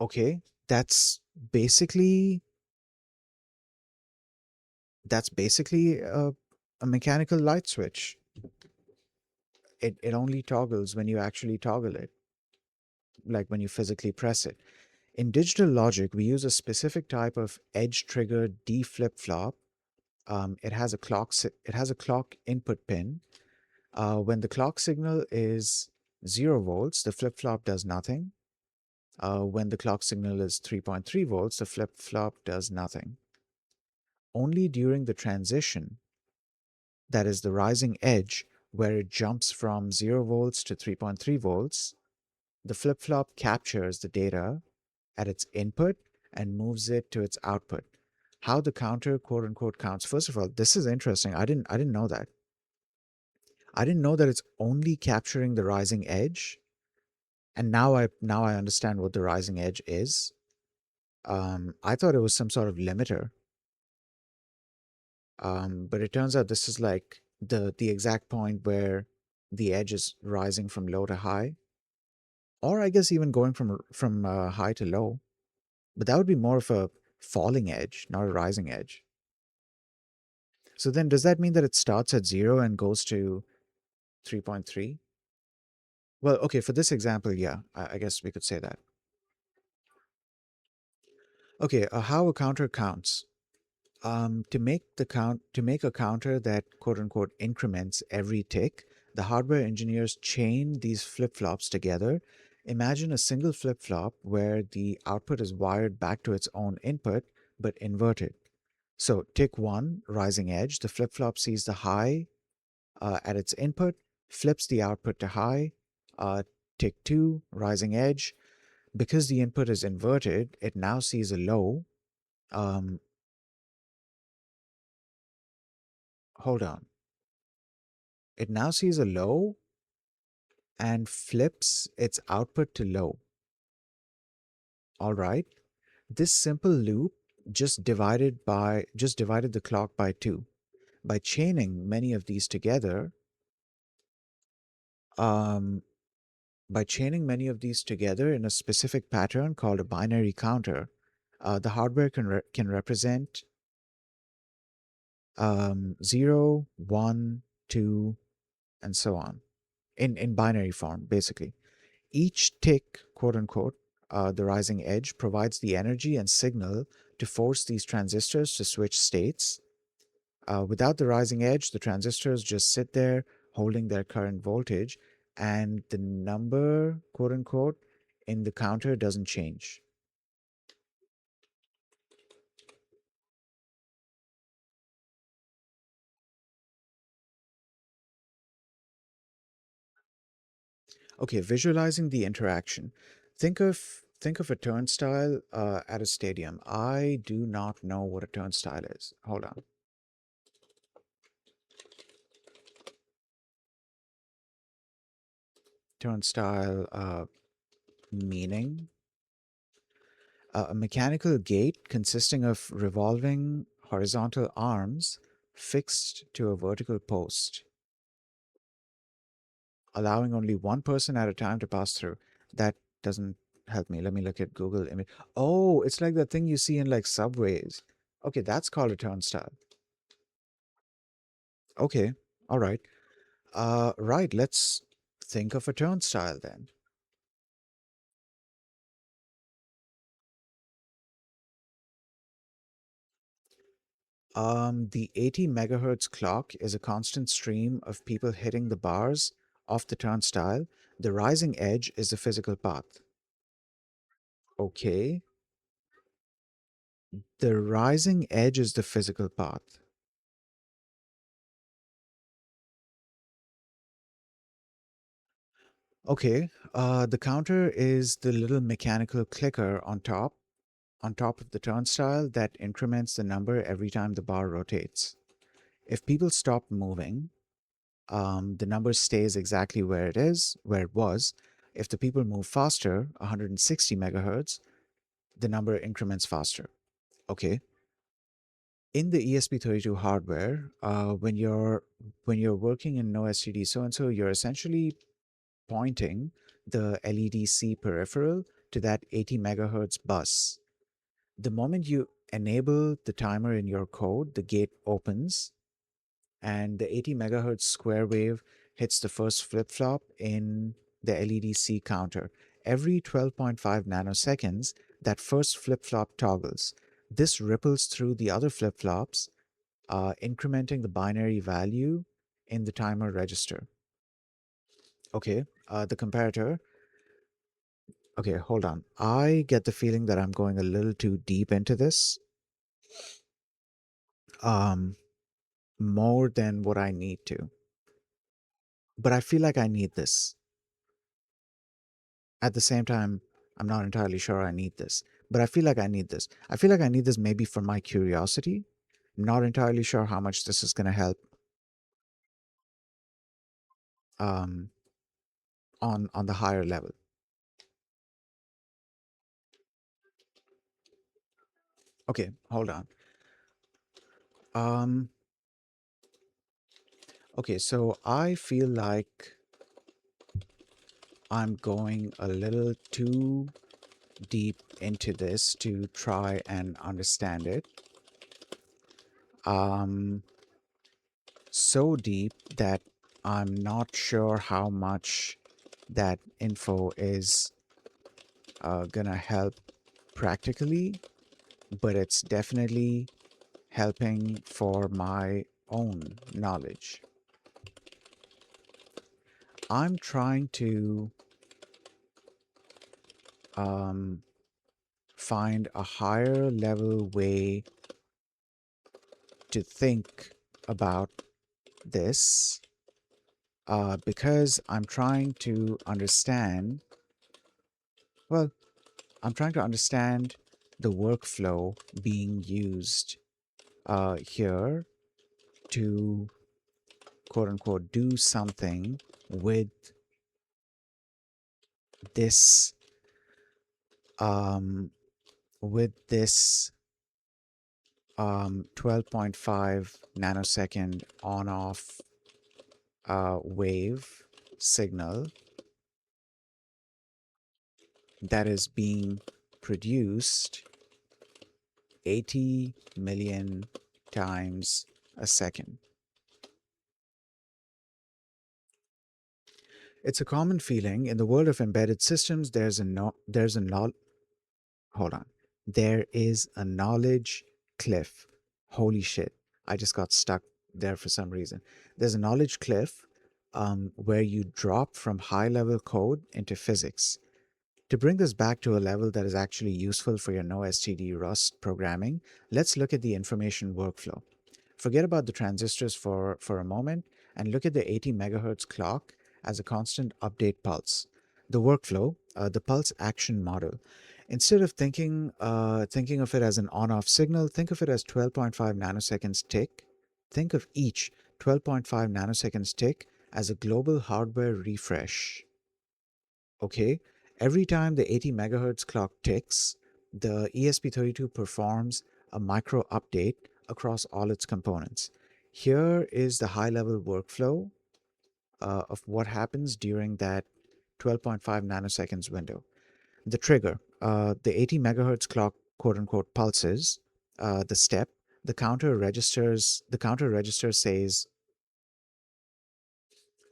Okay, that's basically That's basically a mechanical light switch. It only toggles when you actually toggle it, like when you physically press it. In digital logic, we use a specific type of edge-triggered D flip-flop. It has a clock input pin. When the clock signal is 0 volts, the flip-flop does nothing. When the clock signal is 3.3 volts, the flip-flop does nothing. Only during the transition, that is the rising edge, where it jumps from 0 volts to 3.3 volts, the flip-flop captures the data at its input and moves it to its output. How the counter quote unquote counts. First of all, this is interesting. I didn't know that. I didn't know that it's only capturing the rising edge. And now I understand what the rising edge is. I thought it was some sort of limiter. But it turns out this is like the exact point where the edge is rising from low to high, or I guess even going from high to low. But that would be more of a falling edge, not a rising edge. So then, does that mean that it starts at 0 and goes to 3.3? Well, okay, for this example, yeah, I guess we could say that. Okay, how a counter counts. To make a counter that quote unquote increments every tick, the hardware engineers chain these flip-flops together. Imagine a single flip-flop where the output is wired back to its own input, but inverted. So tick 1, rising edge, the flip-flop sees the high at its input, flips the output to high. Uh, tick 2, rising edge, because the input is inverted, it now sees a low. Um, Hold on. It now sees a low and flips its output to low. All right. This simple loop just divided the clock by 2. By chaining many of these together, um, in a specific pattern called a binary counter, the hardware can represent 0, 1, 2, and so on in binary form, basically. Each tick, quote unquote, the rising edge, provides the energy and signal to force these transistors to switch states. Without the rising edge, the transistors just sit there holding their current voltage, and the number, quote unquote, in the counter doesn't change. Okay, visualizing the interaction. Think of a turnstile at a stadium. I do not know what a turnstile is. Hold on. Turnstile meaning. A mechanical gate consisting of revolving horizontal arms fixed to a vertical post, allowing only one person at a time to pass through. That doesn't help me. Let me look at Google image. Oh, it's like the thing you see in like subways. Okay, that's called a turnstile. Okay, all right. Right, let's think of a turnstile then. The 80 megahertz clock is a constant stream of people hitting the bars off the turnstile. The rising edge is the physical path. Okay. The rising edge is the physical path. Okay. The counter is the little mechanical clicker on top of the turnstile that increments the number every time the bar rotates. If people stop moving, the number stays exactly where it was. If the people move faster, 160 megahertz, the number increments faster. Okay. In the ESP32 hardware, when you're working in no STD so and so, you're essentially pointing the LEDC peripheral to that 80 megahertz bus. The moment you enable the timer in your code, the gate opens, and the 80 megahertz square wave hits the first flip flop in the LEDC counter. Every 12.5 nanoseconds, that first flip flop toggles. This ripples through the other flip flops, incrementing the binary value in the timer register. Okay, the comparator. Okay, hold on. I get the feeling that I'm going a little too deep into this, um, more than what I need to. But I feel like I need this. At the same time, I'm not entirely sure I need this, but I feel like I need this. I feel like I need this maybe for my curiosity. I'm not entirely sure how much this is going to help um, on the higher level. Okay, hold on. Um, okay, so I feel like I'm going a little too deep into this to try and understand it. Um, so deep that I'm not sure how much that info is gonna help practically, but it's definitely helping for my own knowledge. I'm trying to um, find a higher level way to think about this because I'm trying to understand, well, I'm trying to understand the workflow being used here to quote unquote do something with this um, with this 12.5 nanosecond on off wave signal that is being produced 80 million times a second. It's a common feeling in the world of embedded systems. Hold on. There is a knowledge cliff. Holy shit. I just got stuck there for some reason. There's a knowledge cliff where you drop from high level code into physics. To bring this back to a level that is actually useful for your no STD Rust programming, let's look at the information workflow. Forget about the transistors for a moment and look at the 80 megahertz clock as a constant update pulse. The workflow, the pulse action model. Instead of thinking of it as an on-off signal, think of it as 12.5 nanoseconds tick. Think of each 12.5 nanoseconds tick as a global hardware refresh. Okay, every time the 80 megahertz clock ticks, the ESP32 performs a micro update across all its components. Here is the high level workflow of what happens during that 12.5 nanoseconds window. The trigger, the 80 megahertz clock quote unquote pulses, the step, the counter register says,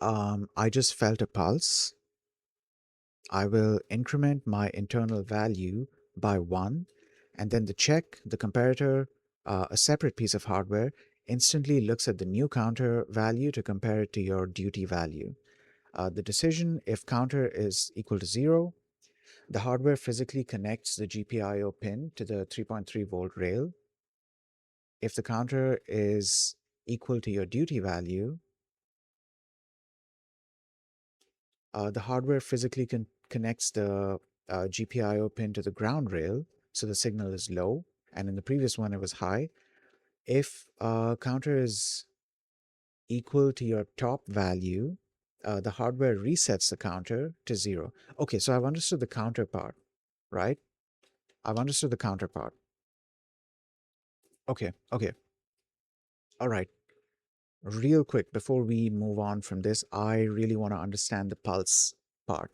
I just felt a pulse. I will increment my internal value by 1, and then the comparator, a separate piece of hardware, instantly looks at the new counter value to compare it to your duty value. The decision, if counter is equal to 0, the hardware physically connects the GPIO pin to the 3.3 volt rail. If the counter is equal to your duty value, the hardware physically connects the GPIO pin to the ground rail, so the signal is low, and in the previous one it was high. If counter is equal to your top value, the hardware resets the counter to 0. Okay, so I've understood the counter part, right? I've understood the counter part. Okay, okay, all right. Real quick, before we move on from this, I really want to understand the pulse part.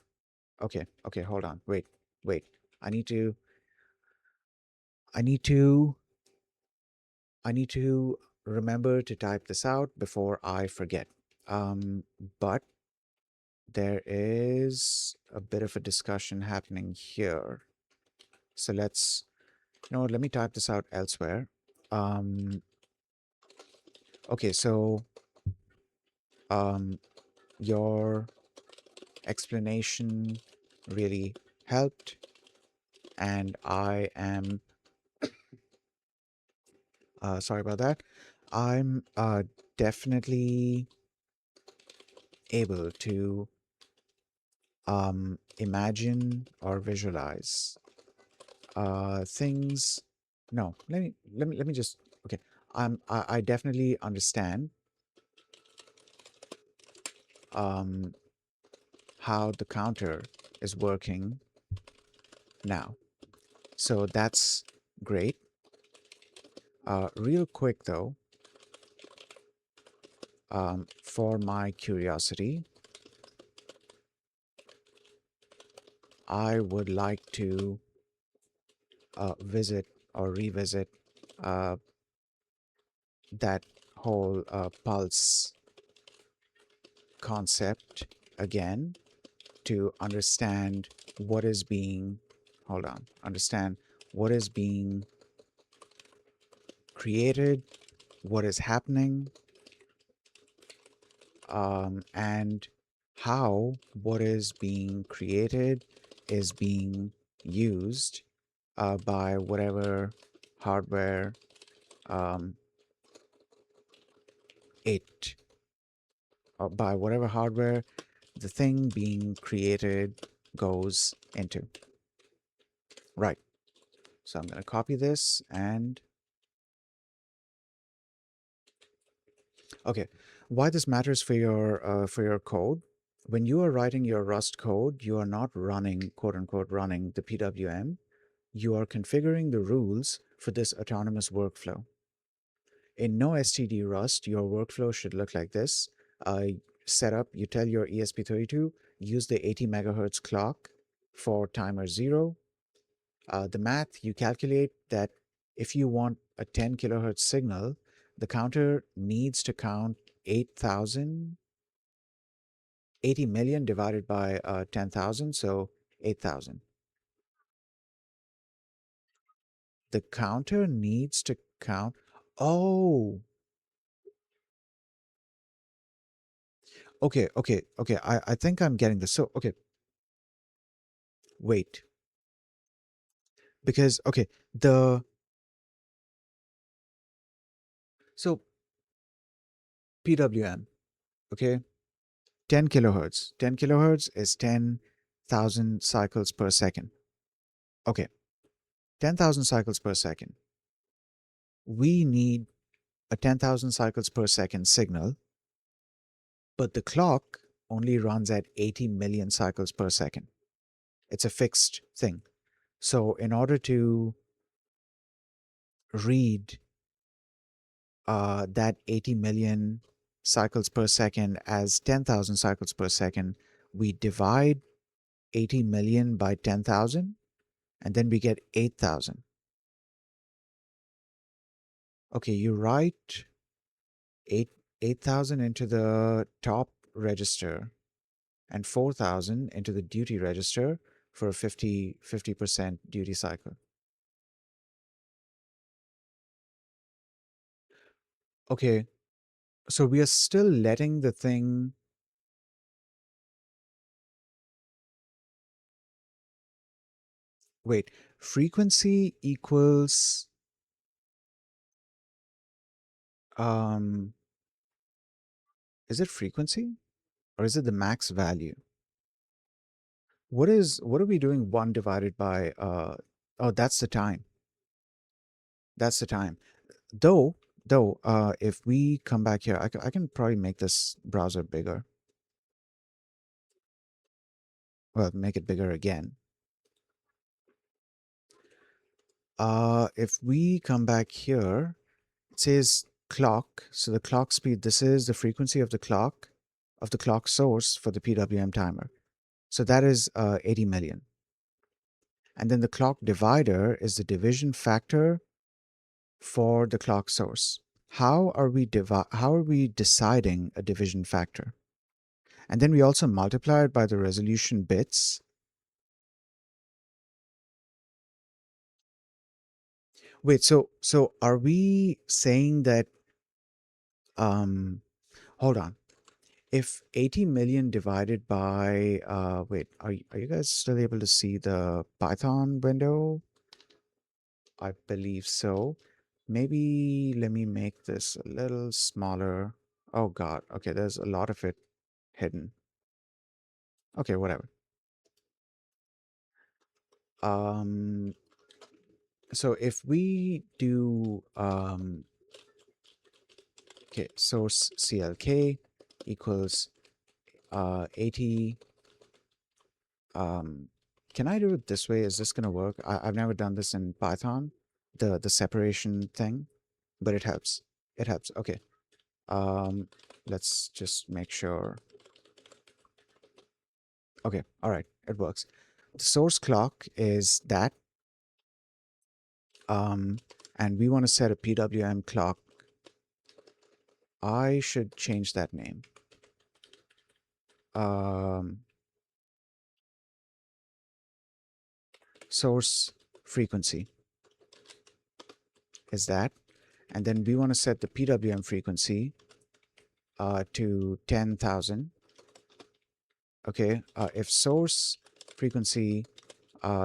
Okay, okay, hold on. Wait, wait. I need to I need to I need to remember to type this out before I forget. But there is a bit of a discussion happening here. So let's, let me type this out elsewhere. Um, okay, so um, your explanation really helped, and I am sorry about that. I'm definitely able to imagine or visualize things. No, let me just okay. I definitely understand um, how the counter is working now. So that's great. Real quick though, for my curiosity, I would like to visit or revisit uh, that whole pulse concept again to understand what is being, hold on, understand what is being created, what is happening, and how what is being created is being used by whatever hardware um, it, by whatever hardware the thing being created goes into. Right. So I'm going to copy this and okay. Why this matters for your code? When you are writing your Rust code, you are not running, quote unquote, running the PWM. You are configuring the rules for this autonomous workflow. In no STD Rust, your workflow should look like this. Setup, you tell your ESP32, use the 80 megahertz clock for timer 0. The math, you calculate that if you want a 10 kilohertz signal, the counter needs to count 8,000, 80 million divided by 10,000, so 8,000. The counter needs to count. Oh, okay. I think I'm getting this. So, okay, wait. Because, okay, so PWM, okay, 10 kilohertz. 10 kilohertz is 10,000 cycles per second. Okay, 10,000 cycles per second. We need a 10,000 cycles per second signal, but the clock only runs at 80 million cycles per second. It's a fixed thing. So, in order to read that 80 million cycles per second as 10,000 cycles per second, we divide 80 million by 10,000 and then we get 8,000. Okay, you write 8 8,000 into the top register and 4,000 into the duty register for a 50% duty cycle. Okay, so we are still letting the thing. Wait, frequency equals um is it frequency or is it the max value? What are we doing 1 divided by oh, that's the time. That's the time. Though if we come back here, I can probably make this browser bigger. Well, make it bigger again. If we come back here, it says clock. So the clock speed, this is the frequency of the clock source for the PWM timer. So that is 80 million. And then the clock divider is the division factor for the clock source. How are we deciding a division factor? And then we also multiply it by the resolution bits. Wait, so are we saying that um hold on. If 80 million divided by wait, are you guys still able to see the Python window? I believe so. Maybe let me make this a little smaller. Oh God. Okay, there's a lot of it hidden. Okay, whatever. Um, so if we do okay, source CLK equals 80. Um, can I do it this way? Is this gonna work? I've never done this in Python, the separation thing, but it helps. It helps. Okay. Um, let's just make sure. Okay, all right, it works. The source clock is that, um, and we want to set a PWM clock. I should change that name. Um, source frequency is that, and then we want to set the PWM frequency to 10,000. Okay, if source frequency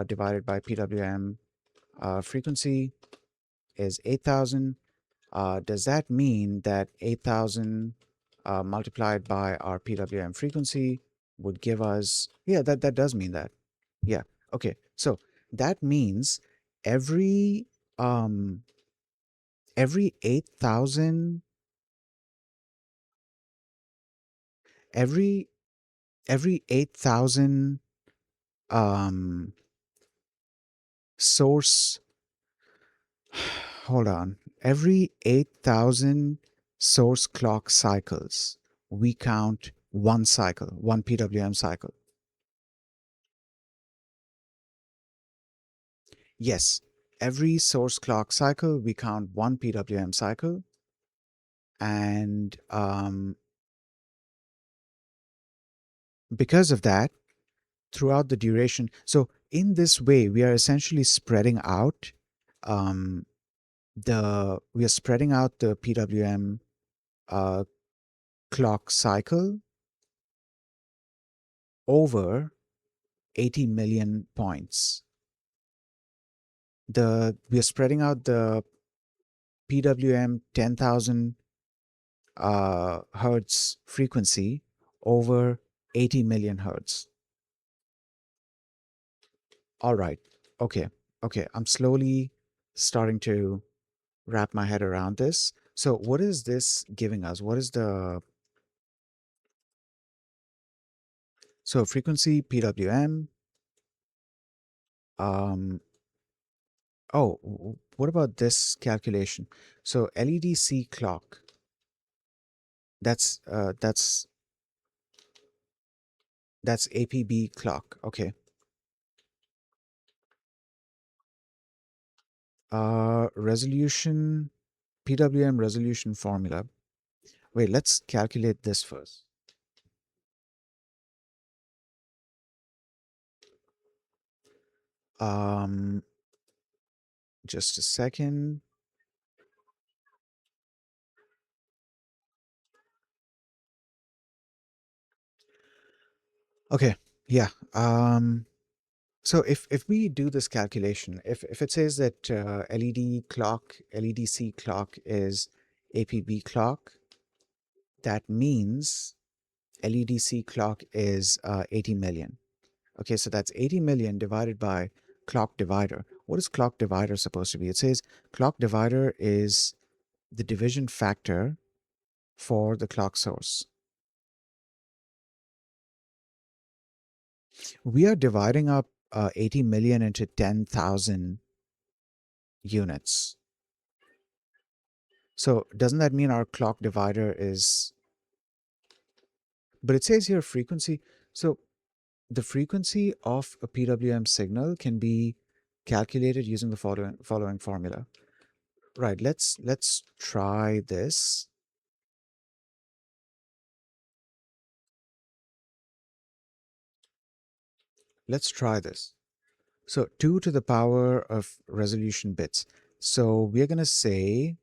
divided by PWM frequency is 8,000, does that mean that 8,000 multiplied by our PWM frequency would give us, yeah, that does mean that. Yeah, okay. So that means every um every 8,000 every every 8,000 um source hold on. Every 8,000 source clock cycles, we count one cycle, one PWM cycle. Yes, every source clock cycle, we count one PWM cycle. And because of that, throughout the duration, so in this way, we are essentially spreading out um, we are spreading out the PWM uh, clock cycle over 80 million points. We are spreading out the PWM 10,000 hertz frequency over 80 million hertz. All right. Okay. Okay. I'm slowly starting to wrap my head around this. So what is this giving us? What is the so frequency PWM? Um, oh, what about this calculation? So LEDC clock. That's that's APB clock. Okay. Resolution PWM resolution formula. Wait, let's calculate this first. Um, just a second. Okay, yeah. So if we do this calculation, if it says that LEDC clock is APB clock, that means LEDC clock is 80 million. Okay, so that's 80 million divided by clock divider. What is clock divider supposed to be? It says clock divider is the division factor for the clock source. We are dividing up 80 million into 10,000 units. So doesn't that mean our clock divider is, but it says here frequency. So the frequency of a PWM signal can be calculated using the following formula. Right, let's try this. Let's try this. So 2 to the power of resolution bits. So we're gonna say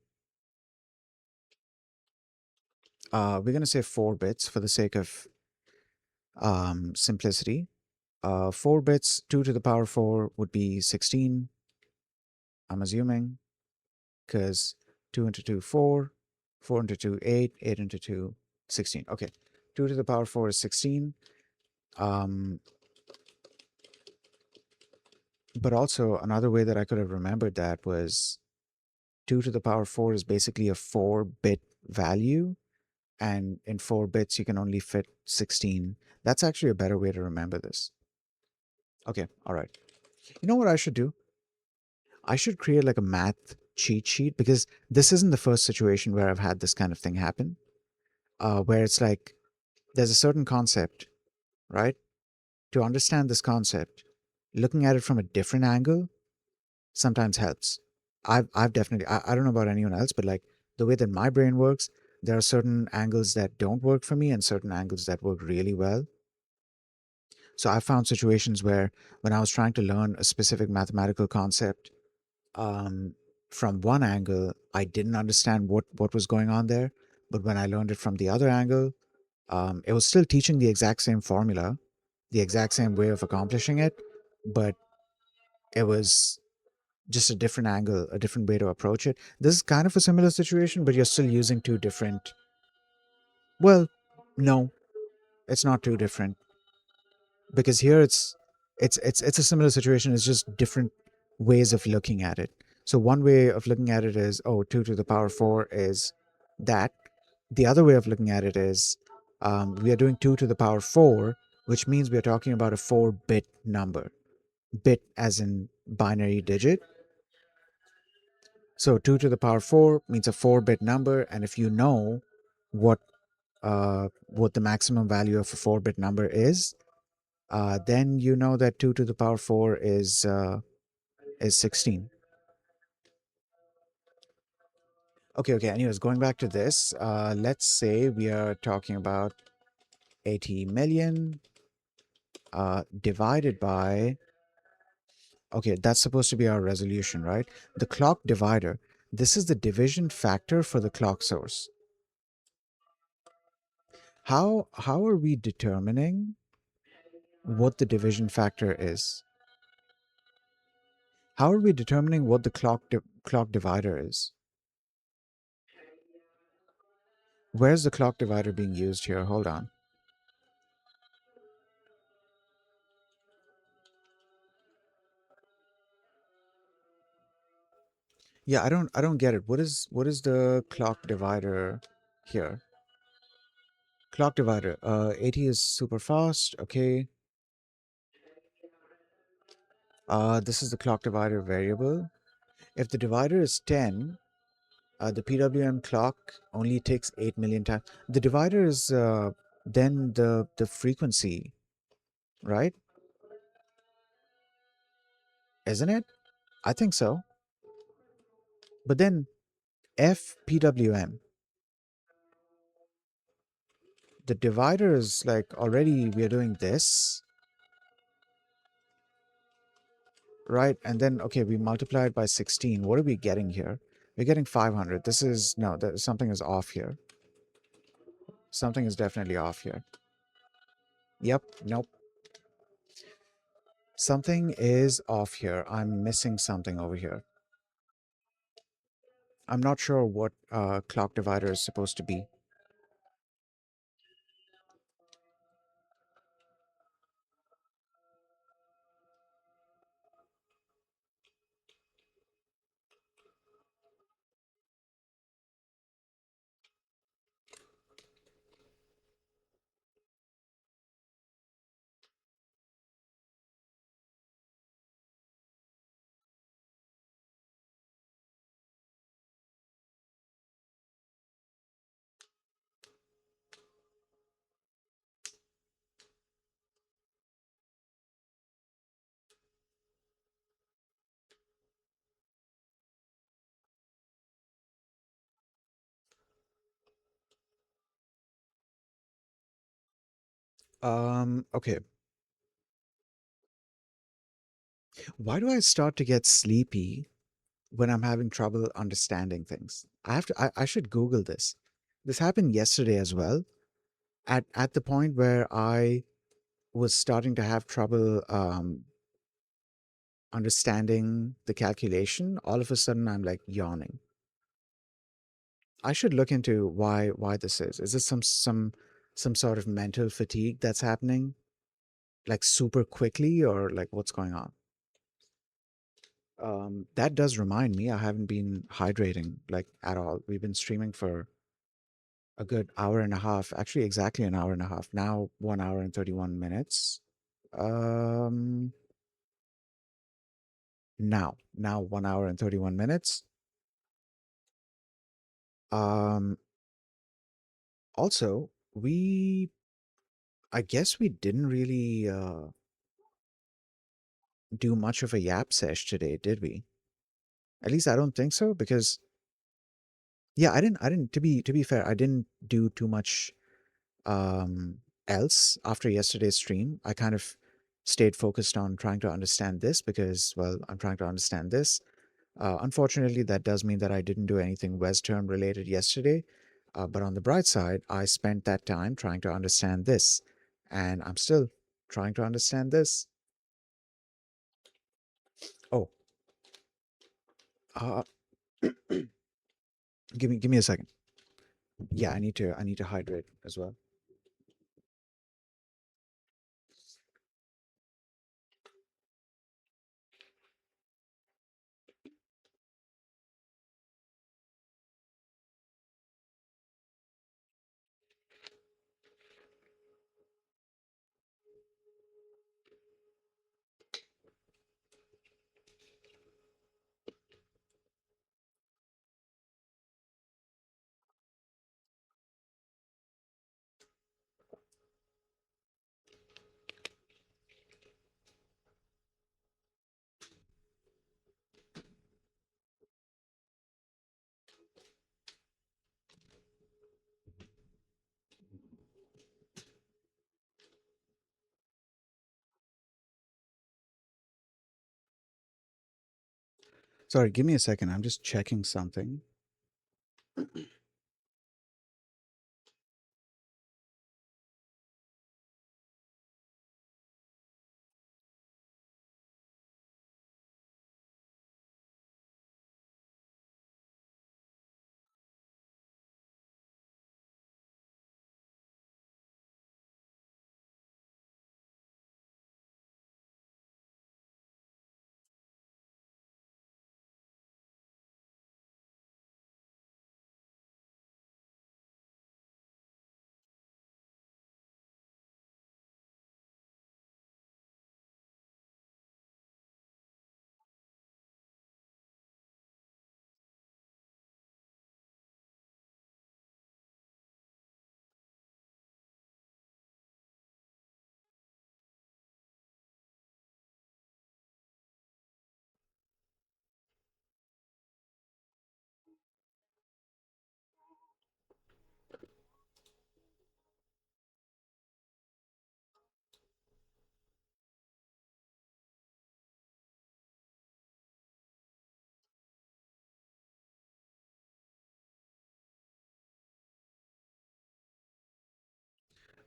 4 bits for the sake of simplicity. 4 bits, 2 to the power 4 would be 16, I'm assuming, because 2 into 2, 4, 4 into 2, 8, 8 into 2, 16. Okay, 2 to the power 4 is 16. Um, but also, another way that I could have remembered that was 2 to the power 4 is basically a 4-bit value, and in 4 bits, you can only fit 16. That's actually a better way to remember this. Okay, all right. You know what I should do? I should create like a math cheat sheet because this isn't the first situation where I've had this kind of thing happen, where it's like there's a certain concept, right? To understand this concept, looking at it from a different angle sometimes helps. I've definitely, I don't know about anyone else, but like the way that my brain works, there are certain angles that don't work for me and certain angles that work really well. So I found situations where when I was trying to learn a specific mathematical concept, um, from one angle, I didn't understand what was going on there. But when I learned it from the other angle, it was still teaching the exact same formula, the exact same way of accomplishing it, but it was just a different angle, a different way to approach it. This is kind of a similar situation, but you're still using two different. Well, no, it's not too different because here it's a similar situation. It's just different ways of looking at it. So one way of looking at it is, oh, 2 to the power 4 is that. The other way of looking at it is, we are doing 2 to the power 4, which means we are talking about a 4-bit number. Bit as in binary digit. So 2 to the power 4 means a 4-bit number, and if you know what what the maximum value of a 4-bit number is, then you know that 2 to the power 4 is 16. Okay, okay. Anyways, going back to this, let's say we are talking about 80 million divided by. Okay, that's supposed to be our resolution, right? The clock divider. This is the division factor for the clock source. How are we determining what the division factor is? How are we determining what the clock divider is? Where's the clock divider being used here? Hold on. Yeah, I don't get it. What is the clock divider here? Clock divider. 80 is super fast. Okay. This is the clock divider variable. If the divider is 10, the PWM clock only takes 8 million times. The divider is then the frequency, right? Isn't it? I think so. But then FPWM, the divider is like already we are doing this, right? And then, okay, we multiply it by 16. What are we getting here? We're getting 500. This is, no, something is off here. Something is definitely off here. Yep, nope. Something is off here. I'm missing something over here. I'm not sure what clock divider is supposed to be. Okay. Why do I start to get sleepy when I'm having trouble understanding things? I should Google this. This happened yesterday as well. At the point where I was starting to have trouble understanding the calculation, all of a sudden I'm like yawning. I should look into why this is. Is it some sort of mental fatigue that's happening like super quickly, or like what's going on? That does remind me, I haven't been hydrating like at all. We've been streaming for a good hour and a half, actually exactly an hour and a half. Now 1 hour and 31 minutes. Um now 1 hour and 31 minutes. Um Also, I guess we didn't really do much of a yap sesh today, did we? At least I don't think so, because yeah, I didn't to be fair, I didn't do too much um else after yesterday's stream. I kind of stayed focused on trying to understand this because, well, I'm trying to understand this. Unfortunately, that does mean that I didn't do anything West term related yesterday. But on the bright side, I spent that time trying to understand this, and I'm still trying to understand this. Oh, uh, give me a second. Yeah, I need to hydrate as well. Sorry, give me a second. I'm just checking something.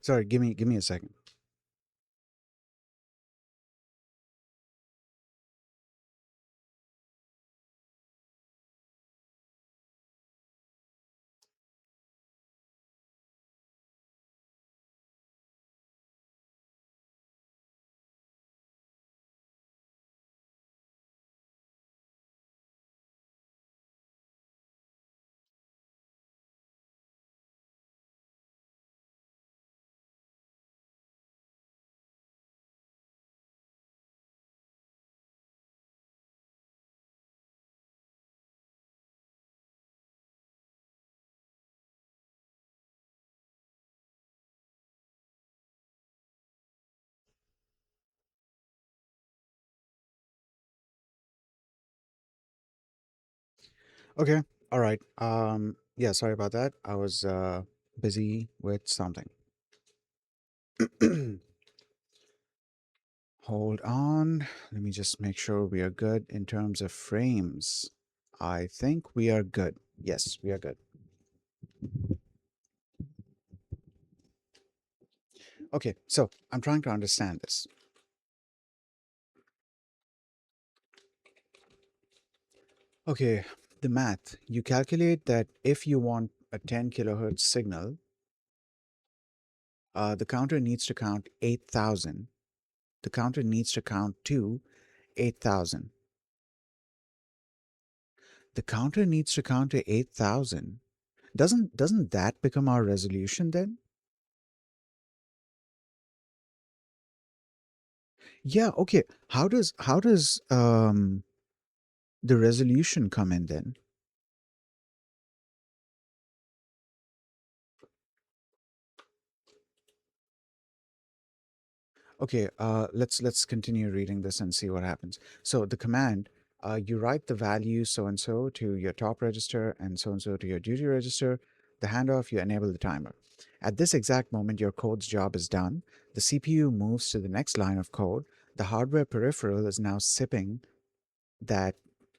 Sorry, give me a second. Okay. All right. Yeah, sorry about that. I was busy with something. Hold on. Let me just make sure we are good in terms of frames. I think we are good. Yes, we are good. Okay, so I'm trying to understand this. Okay, the math. You calculate that if you want a 10 kilohertz signal, the counter needs to count 8,000. The counter needs to count to 8,000. The counter needs to count to 8,000. Doesn't that become our resolution then? Yeah, okay. How does the resolution come in then? Okay, let's continue reading this and see what happens. So the command, you write the value so and so to your top register and so to your duty register. The handoff, you enable the timer. At this exact moment, your code's job is done. The CPU moves to the next line of code. The hardware peripheral is now sipping that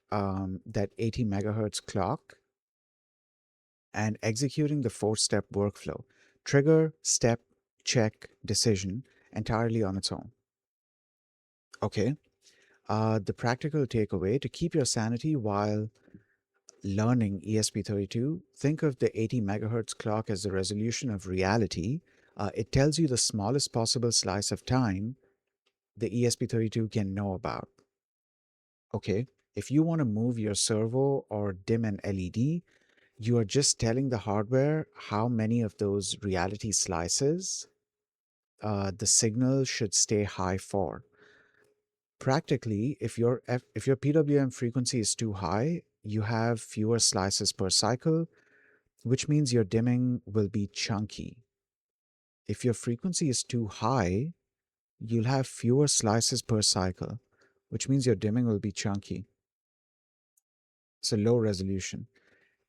that 80 megahertz clock and executing the four-step workflow: trigger, step, check, decision, entirely on its own. Okay. The practical takeaway: to keep your sanity while learning ESP32, think of the 80 megahertz clock as the resolution of reality. It tells you the smallest possible slice of time the ESP32 can know about. Okay. If you want to move your servo or dim an LED, you are just telling the hardware how many of those reality slices the signal should stay high for. Practically, if your PWM frequency is too high, you have fewer slices per cycle, which means your dimming will be chunky. If your frequency is too high, you'll have fewer slices per cycle, which means your dimming will be chunky. So low resolution.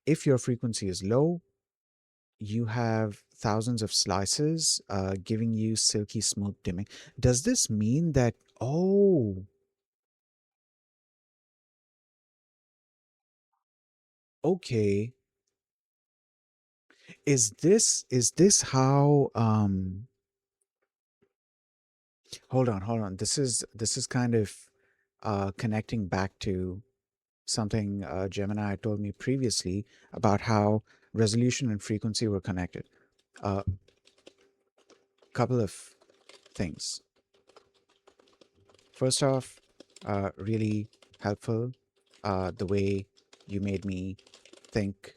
If your frequency is low, you have thousands of slices, giving you silky smooth dimming. Does this mean that, oh, okay, is this how hold on. This is kind of connecting back to something Gemini told me previously about how resolution and frequency were connected. A couple of things. First off, really helpful the way you made me think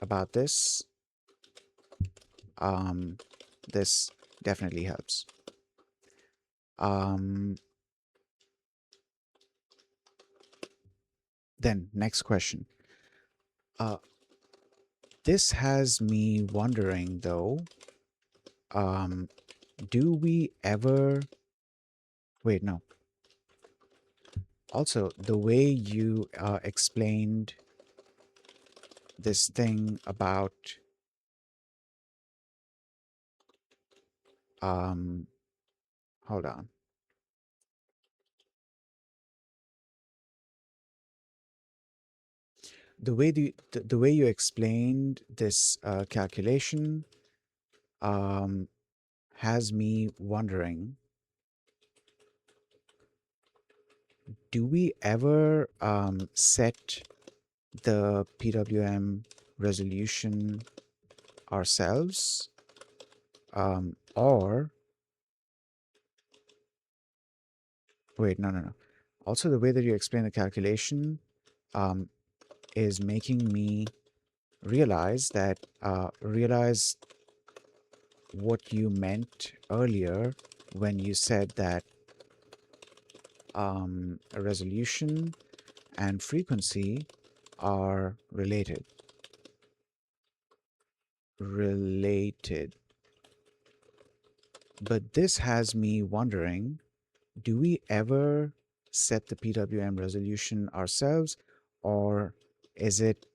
about this. Um, this definitely helps. Um, then, next question. Uh, this has me wondering though, um, do we ever. Wait, no. Also, the way you explained this thing about um, hold on. The way you explained this calculation um, has me wondering, do we ever set the PWM resolution ourselves, or wait, no. Also, the way that you explain the calculation um, is making me realize what you meant earlier when you said that a resolution and frequency are related. But this has me wondering, do we ever set the PWM resolution ourselves, or is it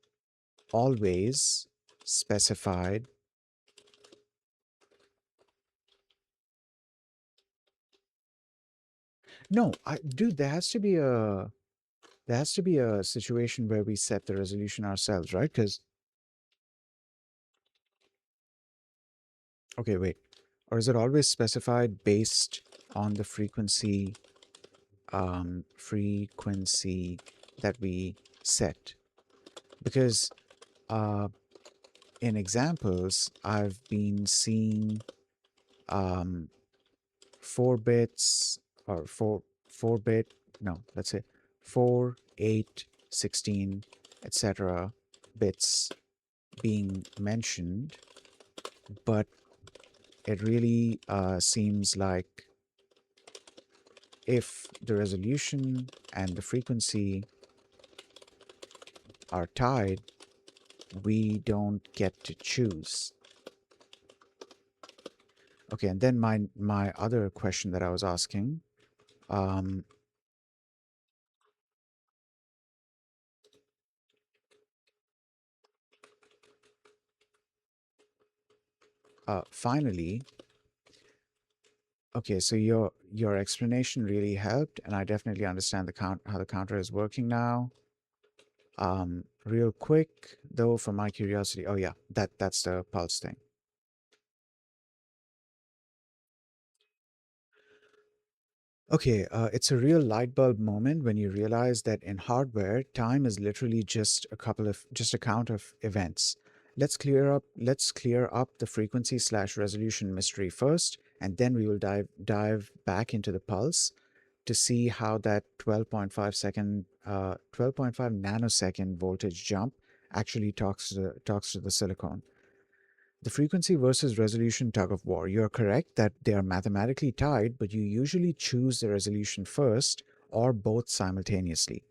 always specified No, dude, there has to be a situation where we set the resolution ourselves, right? Because okay, wait, or is it always specified based on the frequency that we set? Because uh, in examples, I've been seeing um, 4 bits or 4 bit, no, let's say 4, 8, 16, etc. bits being mentioned, but it really seems like if the resolution and the frequency are tied, we don't get to choose. Okay, and then my other question that I was asking, um, finally, okay, so your explanation really helped, and I definitely understand how the counter is working now. Real quick though, for my curiosity, oh yeah, that's the pulse thing. Okay, it's a real light bulb moment when you realize that in hardware, time is literally just a count of events. Let's clear up the frequency slash resolution mystery first, and then we will dive back into the pulse to see how that 12.5 nanosecond voltage jump actually talks to the silicon. The frequency versus resolution tug of war. You're correct that they are mathematically tied, but you usually choose the resolution first or both simultaneously.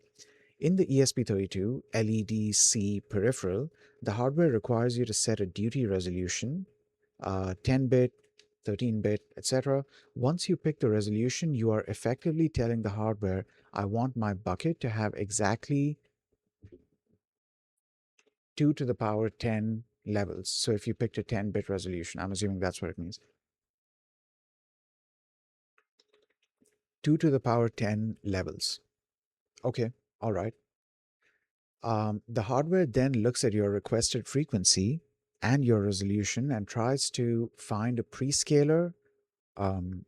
In the ESP32 LED-C peripheral, the hardware requires you to set a duty resolution, 10-bit, 13-bit, etc. Once you pick the resolution, you are effectively telling the hardware, I want my bucket to have exactly 2 to the power 10 levels. So if you picked a 10-bit resolution, I'm assuming that's what it means. 2 to the power 10 levels. Okay, all right. The hardware then looks at your requested frequency and your resolution and tries to find a prescaler, um,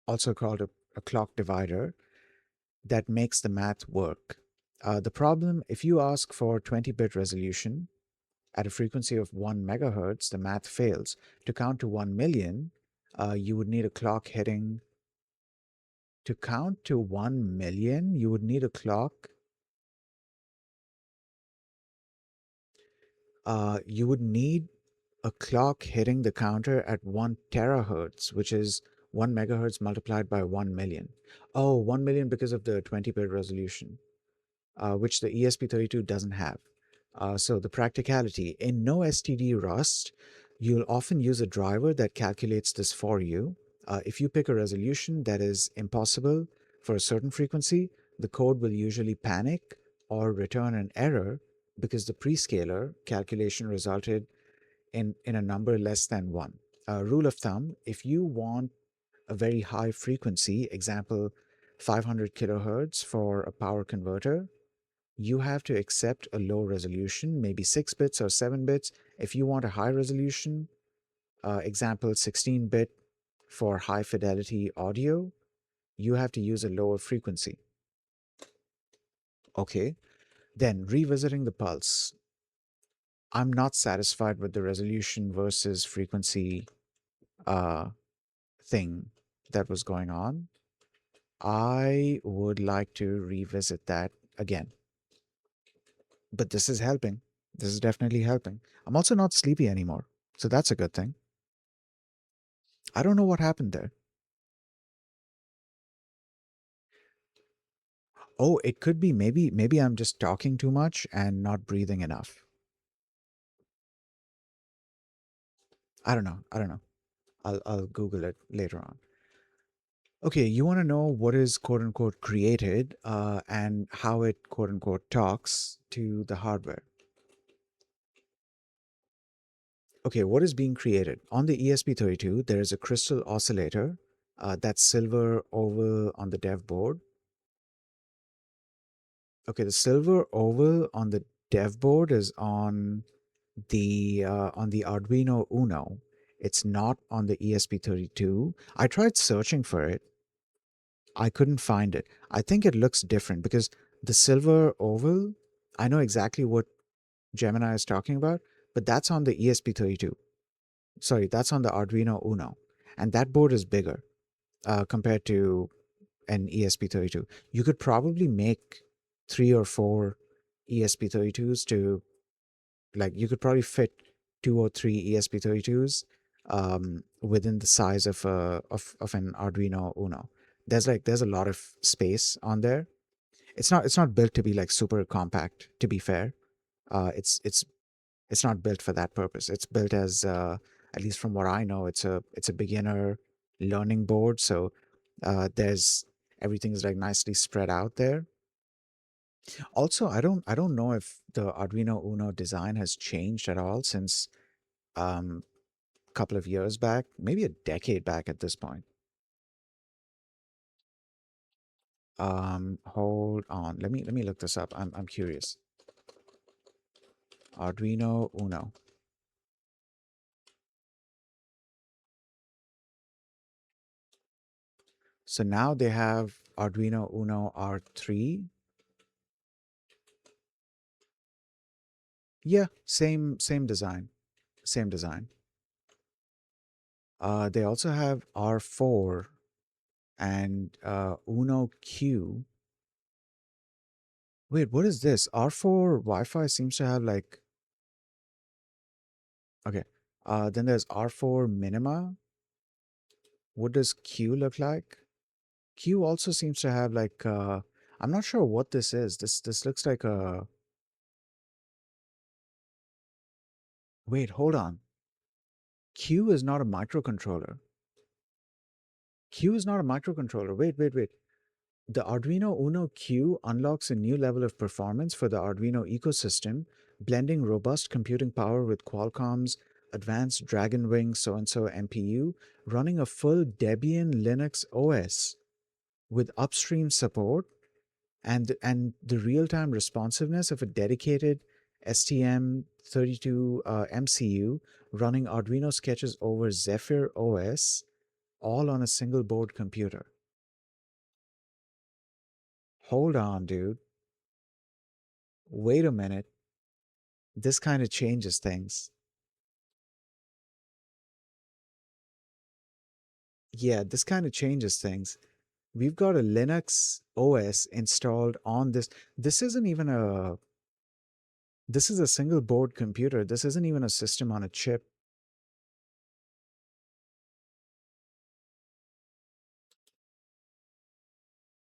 also called a clock divider, that makes the math work. The problem, if you ask for 20-bit resolution at a frequency of 1 megahertz, the math fails. To count to 1 million, you would need a clock hitting. To count to 1 million, you would need a clock. You would need a clock hitting the counter at 1 terahertz, which is 1 megahertz multiplied by 1 million. Oh, 1 million because of the 20-bit resolution, which the ESP32 doesn't have. So the practicality, in no STD Rust, you'll often use a driver that calculates this for you. If you pick a resolution that is impossible for a certain frequency, the code will usually panic or return an error because the prescaler calculation resulted in a number less than 1. Rule of thumb, if you want a very high frequency, example 500 kilohertz for a power converter, you have to accept a low resolution, maybe 6 bits or 7 bits. If you want a high resolution, example 16-bit for high fidelity audio, you have to use a lower frequency. Okay, then revisiting the pulse. I'm not satisfied with the resolution versus frequency uh, thing that was going on. I would like to revisit that again. But this is helping. This is definitely helping. I'm also not sleepy anymore. So that's a good thing. I don't know what happened there. Oh, it could be maybe I'm just talking too much and not breathing enough. I don't know. I don't know. I'll Google it later on. Okay, you want to know what is quote unquote created and how it quote unquote talks to the hardware. Okay, what is being created? On the ESP32, there is a crystal oscillator that silver oval on the dev board. Okay, the silver oval on the dev board is on the Arduino Uno. It's not on the ESP32. I tried searching for it. I couldn't find it. I think it looks different because the silver oval, I know exactly what Gemini is talking about, but that's on the ESP32. Sorry, that's on the Arduino Uno. And that board is bigger compared to an ESP32. You could probably make three or four ESP32s to, like, you could probably fit two or three ESP32s within the size of of an Arduino Uno. There's a lot of space on there. It's not built to be like super compact, to be fair. It's not built for that purpose. It's built as at least from what I know, it's a beginner learning board. So there's everything's like nicely spread out there. Also, I don't know if the Arduino Uno design has changed at all since a couple of years back, maybe a decade back at this point. Hold on. Let me look this up. I'm curious. Arduino Uno. So now they have Arduino Uno R3. Yeah, same design. Same design. They also have R4 and Uno Q. Wait, what is this? R4 Wi-Fi seems to have like, okay. Then there's R4 Minima. What does Q look like? Q also seems to have like I'm not sure what this is. This looks like a, wait, hold on. Q is not a microcontroller. Q is not a microcontroller. Wait. The Arduino Uno Q unlocks a new level of performance for the Arduino ecosystem, blending robust computing power with Qualcomm's advanced Dragonwing so and so MPU, running a full Debian Linux OS with upstream support and the real-time responsiveness of a dedicated STM32 MCU running Arduino sketches over Zephyr OS, all on a single board computer. Hold on, dude. Wait a minute. This kind of changes things. Yeah, this kind of changes things. We've got a Linux OS installed on this. This isn't even a, this is a single board computer. This isn't even a system on a chip.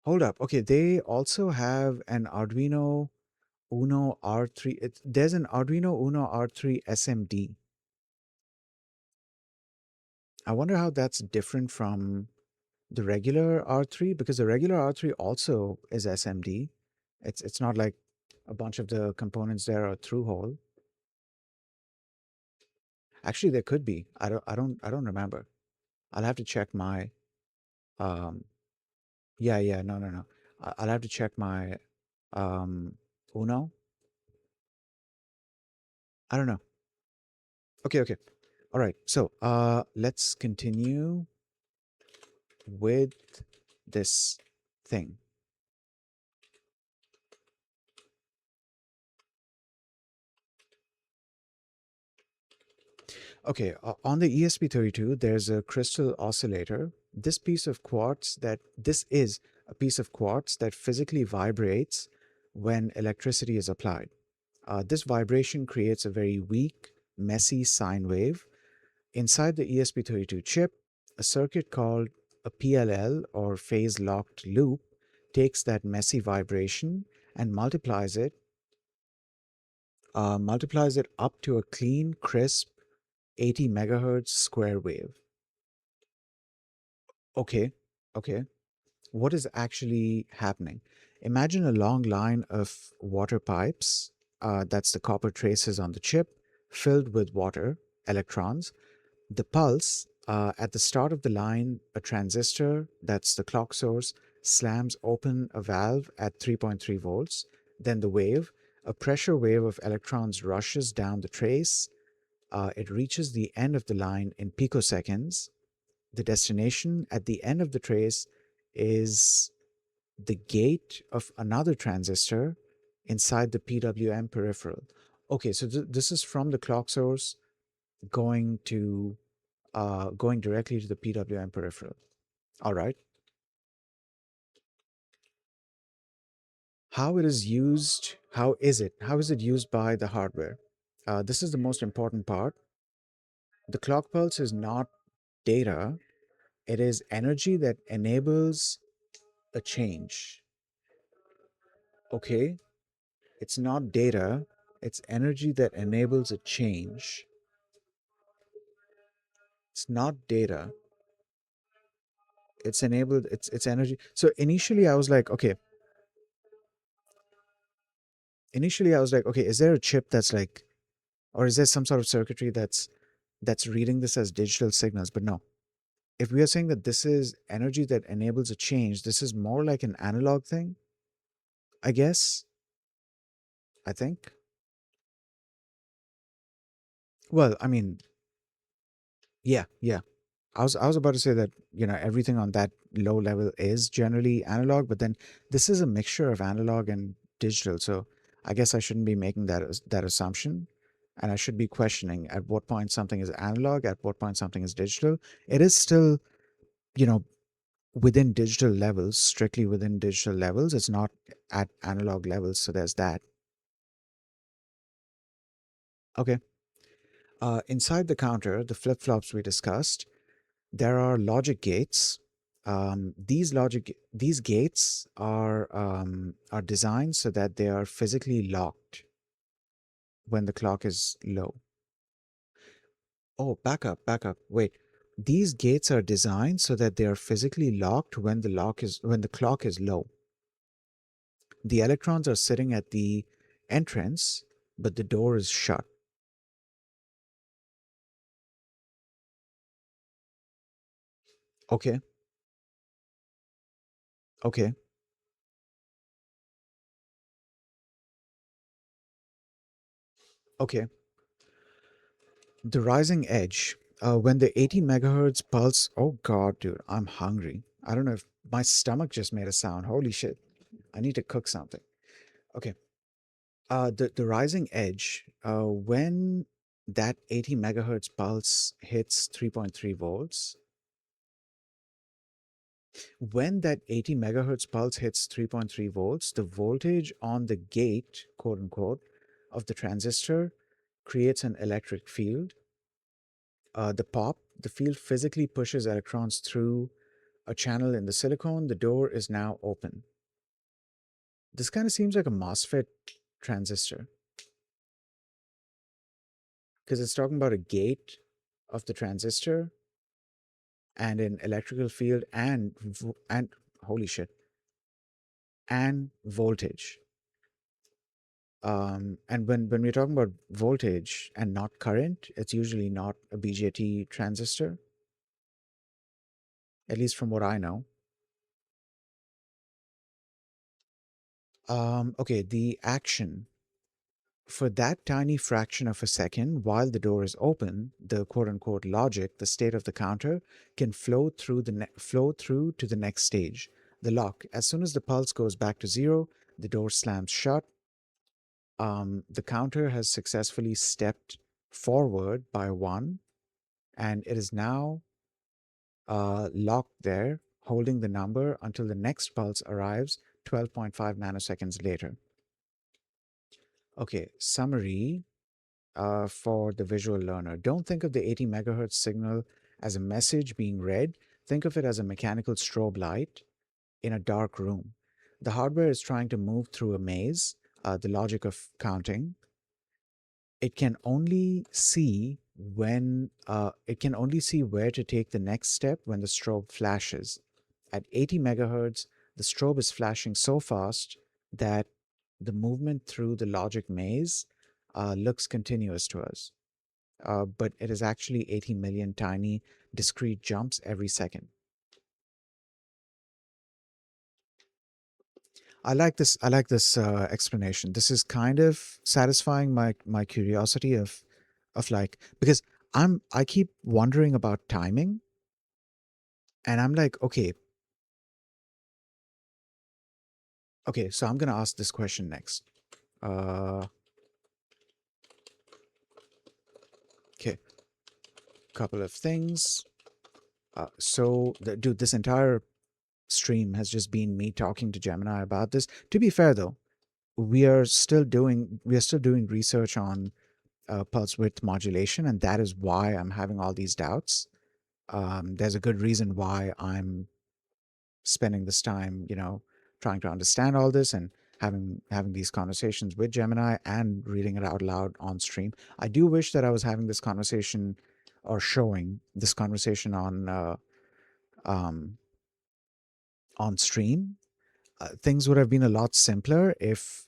Hold up. Okay, they also have an Arduino Uno R3. There's an Arduino Uno R3 SMD. I wonder how that's different from the regular R3 because the regular R3 also is SMD. It's not like a bunch of the components there are through hole. Actually, there could be. I don't remember. I'll have to check my um yeah, no. I'll have to check my Uno. I don't know. Okay. All right. So, let's continue with this thing. Okay, on the ESP32, there's a crystal oscillator. This is a piece of quartz that physically vibrates when electricity is applied. This vibration creates a very weak, messy sine wave. Inside the ESP32 chip, a circuit called a PLL or phase locked loop takes that messy vibration and multiplies it up to a clean, crisp 80 megahertz square wave. Okay, okay. What is actually happening? Imagine a long line of water pipes, that's the copper traces on the chip, filled with water, electrons. The pulse At the start of the line, a transistor, that's the clock source, slams open a valve at 3.3 volts. Then the wave, a pressure wave of electrons rushes down the trace. It reaches the end of the line in picoseconds. The destination at the end of the trace is the gate of another transistor inside the PWM peripheral. Okay, so this is from the clock source going to going directly to the PWM peripheral. All right. How it is used? How is it? How is it used by the hardware? This is the most important part. The clock pulse is not data. It is energy that enables a change. Okay, it's not data. It's energy that enables a change. It's not data. It's enabled. It's energy. So initially I was like, okay, is there a chip that's like, or is there some sort of circuitry that's reading this as digital signals? But no. If we are saying that this is energy that enables a change, this is more like an analog thing, I guess. I think. Well, I mean, yeah, yeah. I was about to say that, everything on that low level is generally analog, but then this is a mixture of analog and digital. So I guess I shouldn't be making that assumption, and I should be questioning at what point something is analog, at what point something is digital. It is still, you know, within digital levels, strictly within digital levels. It's not at analog levels. So there's that. Okay. Inside the counter, the flip flops we discussed, there are logic gates. These gates are designed so that they are physically locked when the clock is low. Oh, back up. Wait. These gates are designed so that they are physically locked when the clock is low. The electrons are sitting at the entrance, but the door is shut. Okay. Okay. Okay. The rising edge. When the 80 megahertz pulse. Oh God, dude, I'm hungry. I don't know if my stomach just made a sound. Holy shit. I need to cook something. Okay. The rising edge. When that 80 megahertz pulse hits 3.3 volts, when that 80 megahertz pulse hits 3.3 volts, the voltage on the gate, quote unquote, of the transistor creates an electric field. The field physically pushes electrons through a channel in the silicon. The door is now open. This kind of seems like a MOSFET transistor because it's talking about a gate of the transistor and an electrical field and holy shit, and voltage. And when we're talking about voltage and not current, it's usually not a BJT transistor, at least from what I know. Okay, the action. For that tiny fraction of a second, while the door is open, the quote unquote logic, the state of the counter, can flow through to the next stage, the lock. As soon as the pulse goes back to zero, the door slams shut. The counter has successfully stepped forward by one, and it is now locked there, holding the number until the next pulse arrives 12.5 nanoseconds later. Okay, summary for the visual learner. Don't think of the 80 megahertz signal as a message being read. Think of it as a mechanical strobe light in a dark room. The hardware is trying to move through a maze, the logic of counting. It can only see it can only see where to take the next step when the strobe flashes. At 80 megahertz, the strobe is flashing so fast that the movement through the logic maze looks continuous to us. but it is actually 80 million tiny discrete jumps every second. I like this explanation. This is kind of satisfying my curiosity of like, because I keep wondering about timing, and I'm like, okay, so I'm gonna ask this question next. Uh, okay, couple of things. Dude, this entire stream has just been me talking to Gemini about this. To be fair, though, we are still doing research on pulse width modulation, and that is why I'm having all these doubts. There's a good reason why I'm spending this time, trying to understand all this and having these conversations with Gemini and reading it out loud on stream. I do wish that I was having this conversation or showing this conversation um, on stream. Things would have been a lot simpler if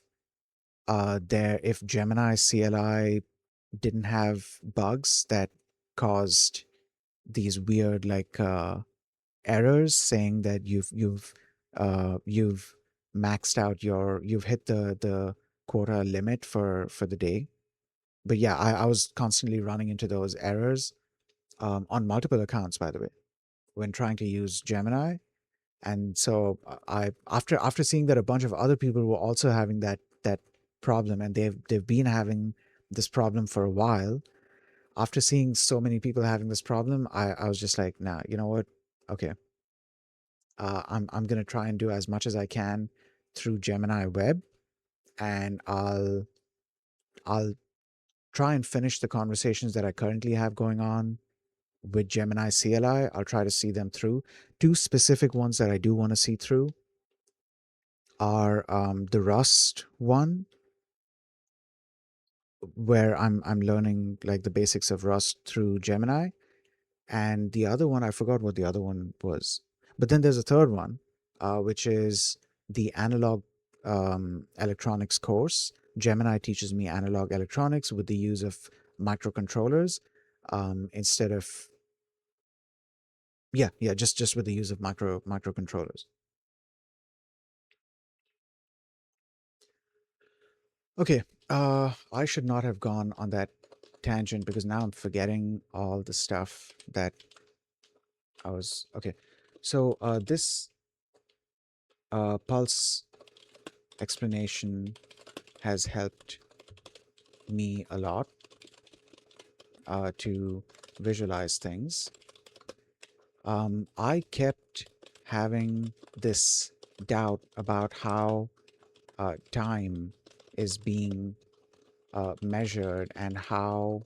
Gemini CLI didn't have bugs that caused these weird errors saying that you've maxed out you've hit the quota limit for the day. But yeah, I was constantly running into those errors on multiple accounts, by the way, when trying to use Gemini. And so I after seeing that a bunch of other people were also having that problem, and they've been having this problem for a while. After seeing so many people having this problem, I was just like, nah, you know what? Okay, I'm gonna try and do as much as I can through Gemini Web, and I'll try and finish the conversations that I currently have going on with Gemini CLI. I'll try to see them through. Two specific ones that I do want to see through are the Rust one, where I'm learning like the basics of Rust through Gemini, and the other one I forgot what the other one was. But then there's a third one, which is the analog electronics course. Gemini teaches me analog electronics with the use of microcontrollers instead of yeah, just with the use of microcontrollers. Okay, I should not have gone on that tangent because now I'm forgetting all the stuff that I was. Okay, so this pulse explanation has helped me a lot to visualize things. I kept having this doubt about how time is being measured and how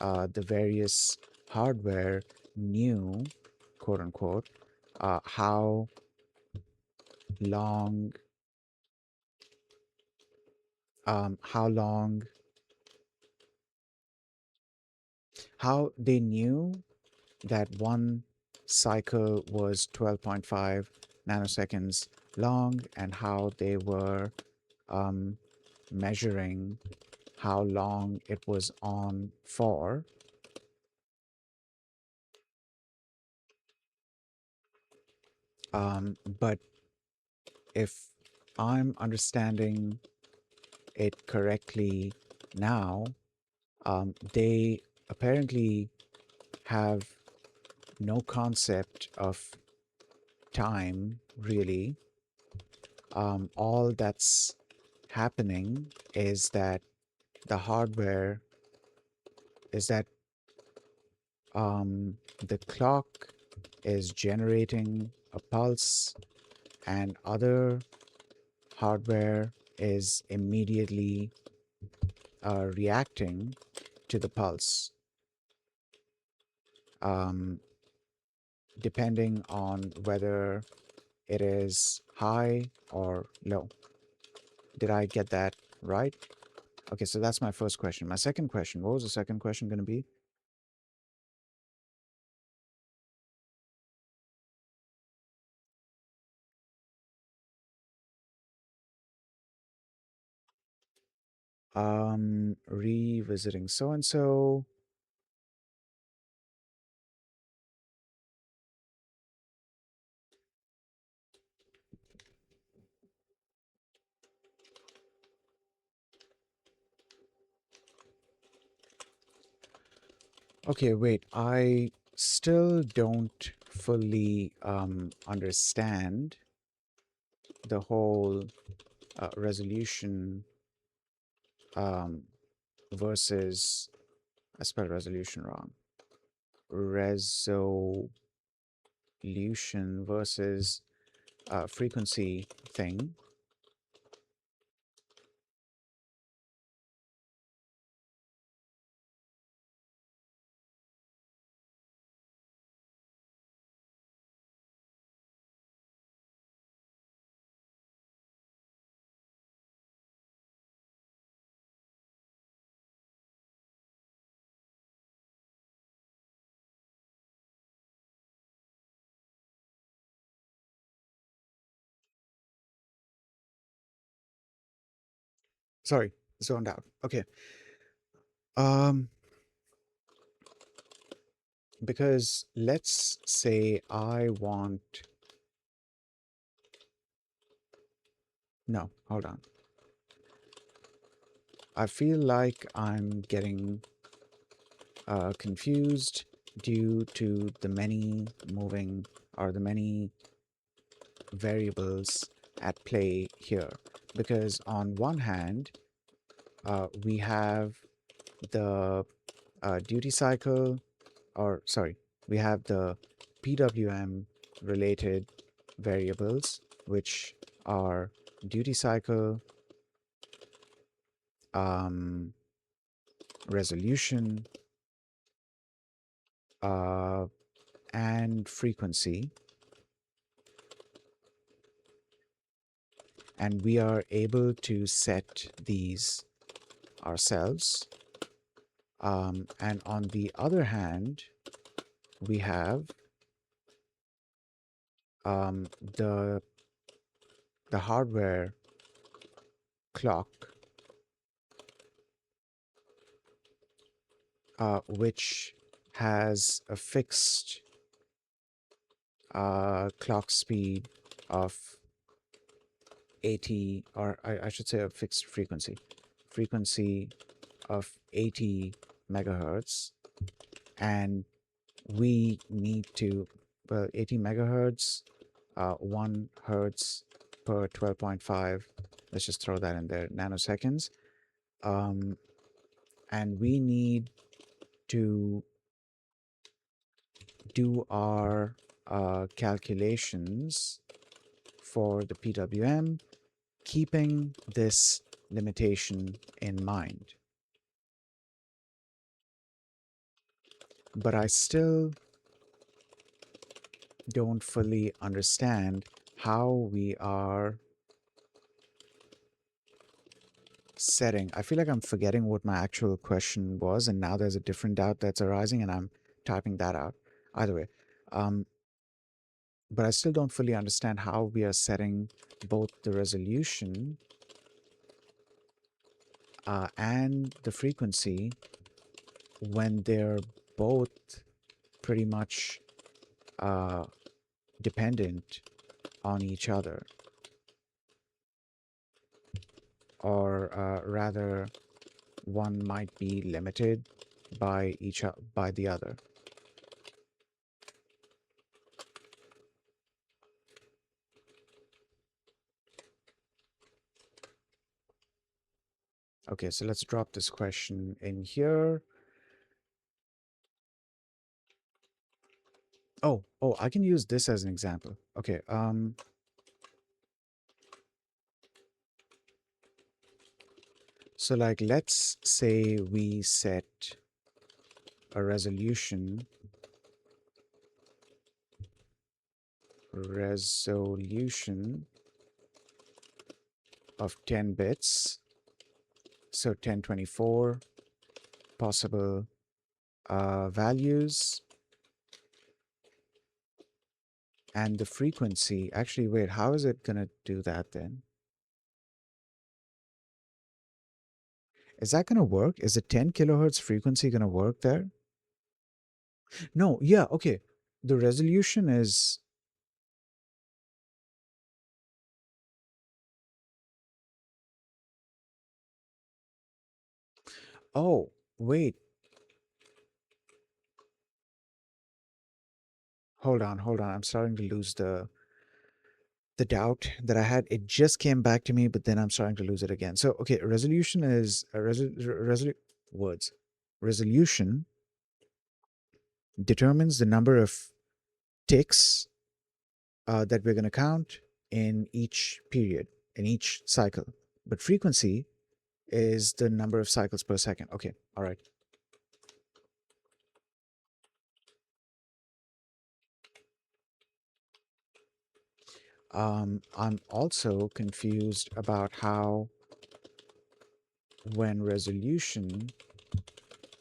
the various hardware knew, quote unquote, how long, how long, how they knew that one cycle was 12.5 nanoseconds long, and how they were um, measuring how long it was on for. But if I'm understanding it correctly now, they apparently have no concept of time really. All that's happening is that the hardware is that the clock is generating a pulse, and other hardware is immediately reacting to the pulse, um, depending on whether it is high or low. Did I get that right? Okay, so that's my first question. My second question, what was the second question going to be? Revisiting so and so. Okay, wait. I still don't fully understand the whole resolution um, versus, I spelled resolution wrong. Resolution versus frequency thing. Sorry, zoned out. Okay. Um, because let's say I want, no, hold on. I feel like I'm getting confused due to the many moving or the many variables at play here. Because on one hand, we have the duty cycle, or sorry, we have the PWM related variables, which are duty cycle, um, resolution, uh, and frequency. And we are able to set these ourselves. And on the other hand, we have um, the the hardware clock, which has a fixed clock speed of 80, or I should say a fixed frequency of 80 megahertz. And we need to, well, 80 megahertz, 1 hertz per 12.5. Let's just throw that in there, nanoseconds. Um, and we need to do our calculations for the PWM, keeping this limitation in mind. But I still don't fully understand how we are setting. I feel like I'm forgetting what my actual question was, and now there's a different doubt that's arising, and I'm typing that out. Either way, um, but I still don't fully understand how we are setting both the resolution and the frequency when they're both pretty much uh, dependent on each other, or rather, one might be limited by by the other. Okay, so let's drop this question in here. Oh, I can use this as an example. Okay, so like let's say we set a resolution of 10 bits, so 1024 possible values, and the frequency. Actually, wait, how is it gonna do that then? Is that going to work? Is the 10 kilohertz frequency going to work there? No, yeah, okay. The resolution is, oh, wait, hold on. I'm starting to lose the doubt that I had. It just came back to me, but then I'm starting to lose it again. So, okay, resolution is a words. Resolution determines the number of ticks that we're going to count in each period, in each cycle. But frequency is the number of cycles per second. Okay, all right. I'm also confused about how when resolution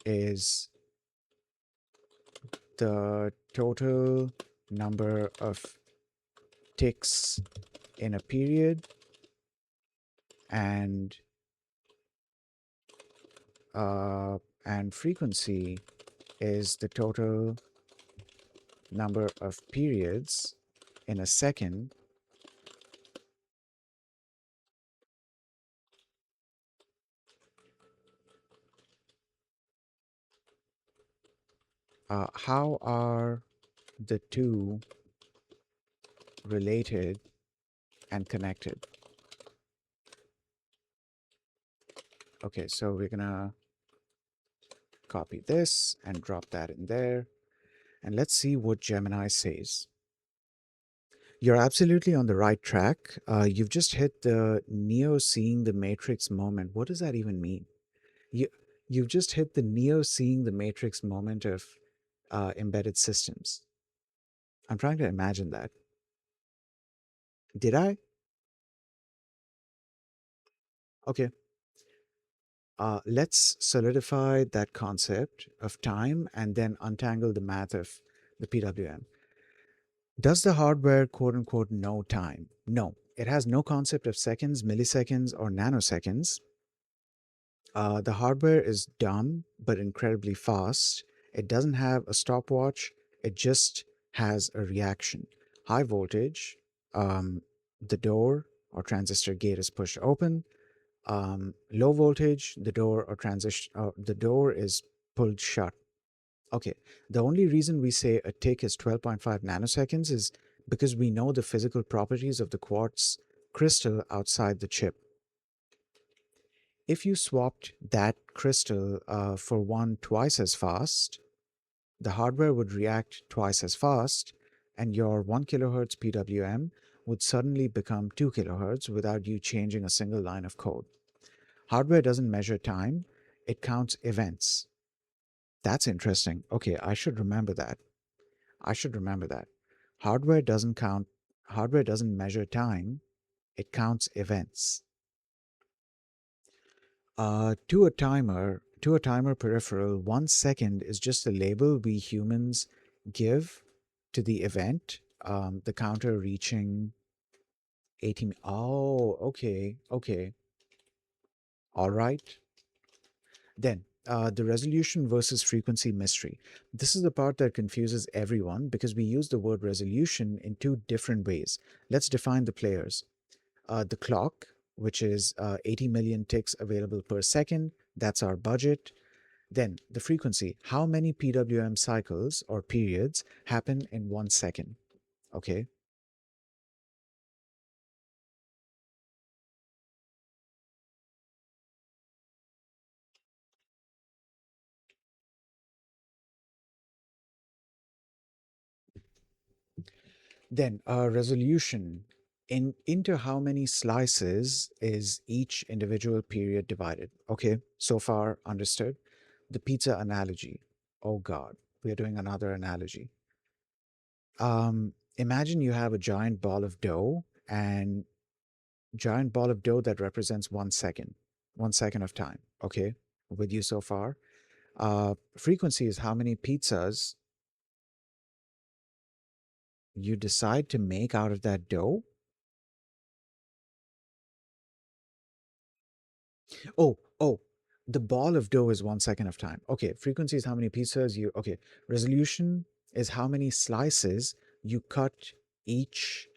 is the total number of ticks in a period and uh, and frequency is the total number of periods in a second. How are the two related and connected? Okay, so we're gonna copy this and drop that in there. And let's see what Gemini says. You're absolutely on the right track. You've just hit the Neo seeing the Matrix moment. What does that even mean? You, you've just hit the Neo seeing the Matrix moment of embedded systems. I'm trying to imagine that. Did I? Okay. Let's solidify that concept of time and then untangle the math of the PWM. Does the hardware quote unquote know time? No. It has no concept of seconds, milliseconds, or nanoseconds. The hardware is dumb but incredibly fast. It doesn't have a stopwatch, it just has a reaction. High voltage, the door or transistor gate is pushed open. Low voltage, the door is pulled shut. Okay, the only reason we say a tick is 12.5 nanoseconds is because we know the physical properties of the quartz crystal outside the chip. If you swapped that crystal for one twice as fast, the hardware would react twice as fast, and your 1 kilohertz PWM would suddenly become 2 kilohertz without you changing a single line of code. Hardware doesn't measure time, it counts events. That's interesting. Okay, I should remember that. I should remember that. Hardware doesn't count, hardware doesn't measure time, it counts events. To a timer peripheral, 1 second is just a label we humans give to the event. The counter reaching 18. Oh, okay, okay, all right. Then, the resolution versus frequency mystery. This is the part that confuses everyone because we use the word resolution in two different ways. Let's define the players. The clock, which is 80 million ticks available per second, that's our budget. Then the frequency, how many PWM cycles or periods happen in 1 second? Okay. Then resolution, into how many slices is each individual period divided? Okay, so far understood. The pizza analogy. Oh God, we are doing another analogy. Imagine you have a giant ball of dough that represents 1 second, 1 second of time. Okay, with you so far. Frequency is how many pizzas you decide to make out of that dough. Oh, oh, the ball of dough is 1 second of time. Okay, frequency is how many pizzas you, okay, resolution is how many slices you cut each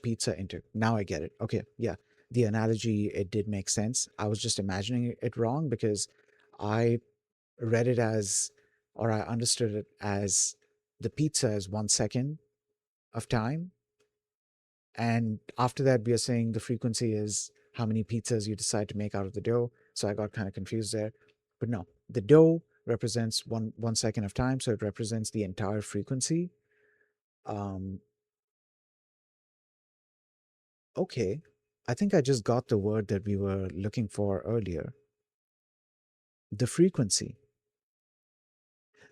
pizza into. Now I get it. Okay, yeah. The analogy, it did make sense. I was just imagining it wrong because I read it as, or I understood it as the pizza is 1 second of time. And after that, we are saying the frequency is how many pizzas you decide to make out of the dough. So I got kind of confused there. But no, the dough represents one second of time, so it represents the entire frequency. Um, okay. I think I just got the word that we were looking for earlier. The frequency.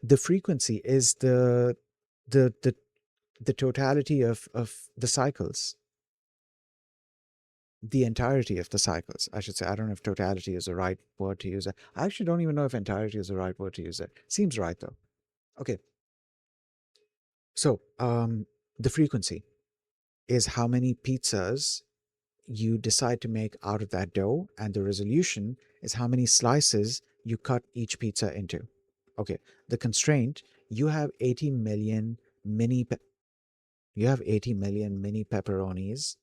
The frequency is the the the totality of the cycles, the entirety of the cycles, I should say. I don't know if totality is the right word to use. I actually don't even know if entirety is the right word to use. It seems right though. Okay, so the frequency is how many pizzas you decide to make out of that dough, and the resolution is how many slices you cut each pizza into. Okay, the constraint, you have 80 million mini you have 80 million mini pepperonis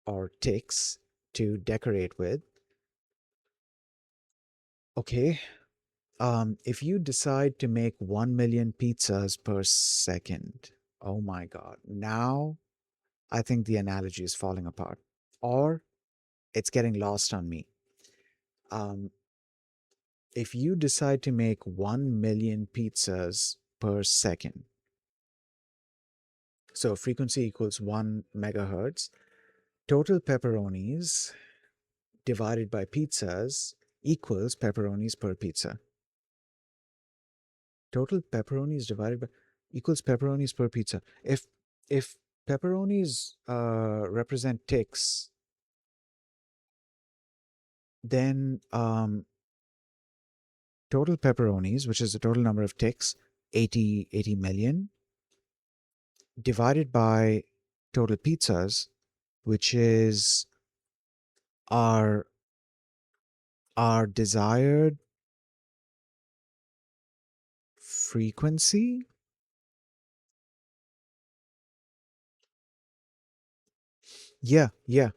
or ticks to decorate with. Okay, if you decide to make 1 million pizzas per second, oh my God, now I think the analogy is falling apart, or it's getting lost on me. Um, if you decide to make 1 million pizzas per second, so frequency equals 1 megahertz, total pepperonis divided by pizzas equals pepperonis per pizza. Total pepperonis divided by equals pepperonis per pizza. If pepperonis represent ticks, then total pepperonis, which is the total number of ticks, 80 million, divided by total pizzas, which is our our desired frequency. Yeah, yeah.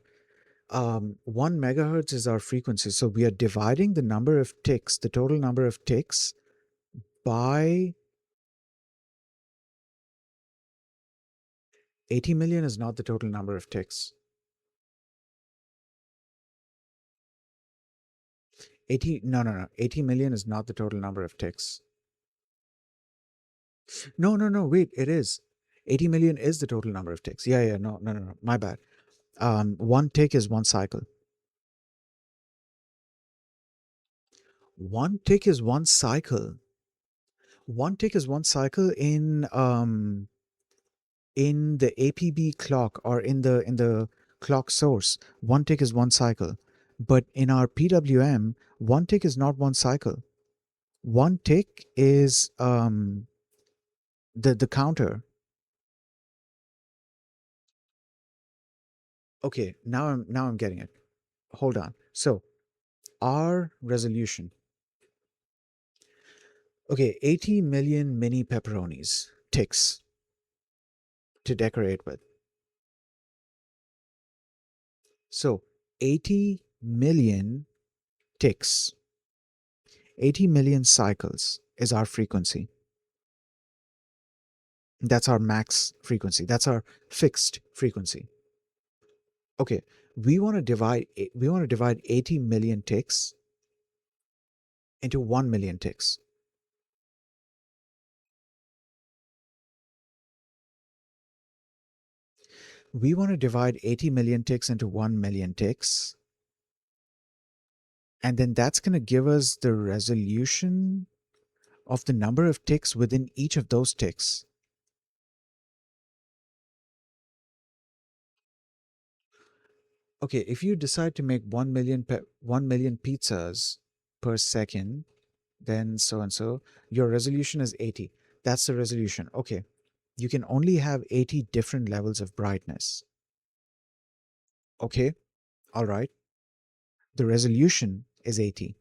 1 megahertz is our frequency. So we are dividing the number of ticks, the total number of ticks, by 80 million is not the total number of ticks. 80, no, no, no. 80 million is not the total number of ticks. No, no, no, wait, it is. 80 million is the total number of ticks. Yeah, yeah, no, no, no, no. My bad. One tick is one cycle. One tick is one cycle. One tick is one cycle in the APB clock, or in the clock source. One tick is one cycle. But in our PWM, one tick is not one cycle. One tick is the counter. Okay, now I'm getting it. Hold on. So our resolution. Okay, 80 million mini pepperonis, ticks to decorate with. So 80 million ticks, 80 million cycles is our frequency. That's our max frequency. That's our fixed frequency. Okay, we want to divide 80 million ticks into 1 million ticks. We want to divide 80 million ticks into 1 million ticks, and then that's going to give us the resolution of the number of ticks within each of those ticks. Okay, if you decide to make 1 million pizzas per second, then so and so, your resolution is 80. That's the resolution. Okay, you can only have 80 different levels of brightness. Okay, all right. The resolution is 80.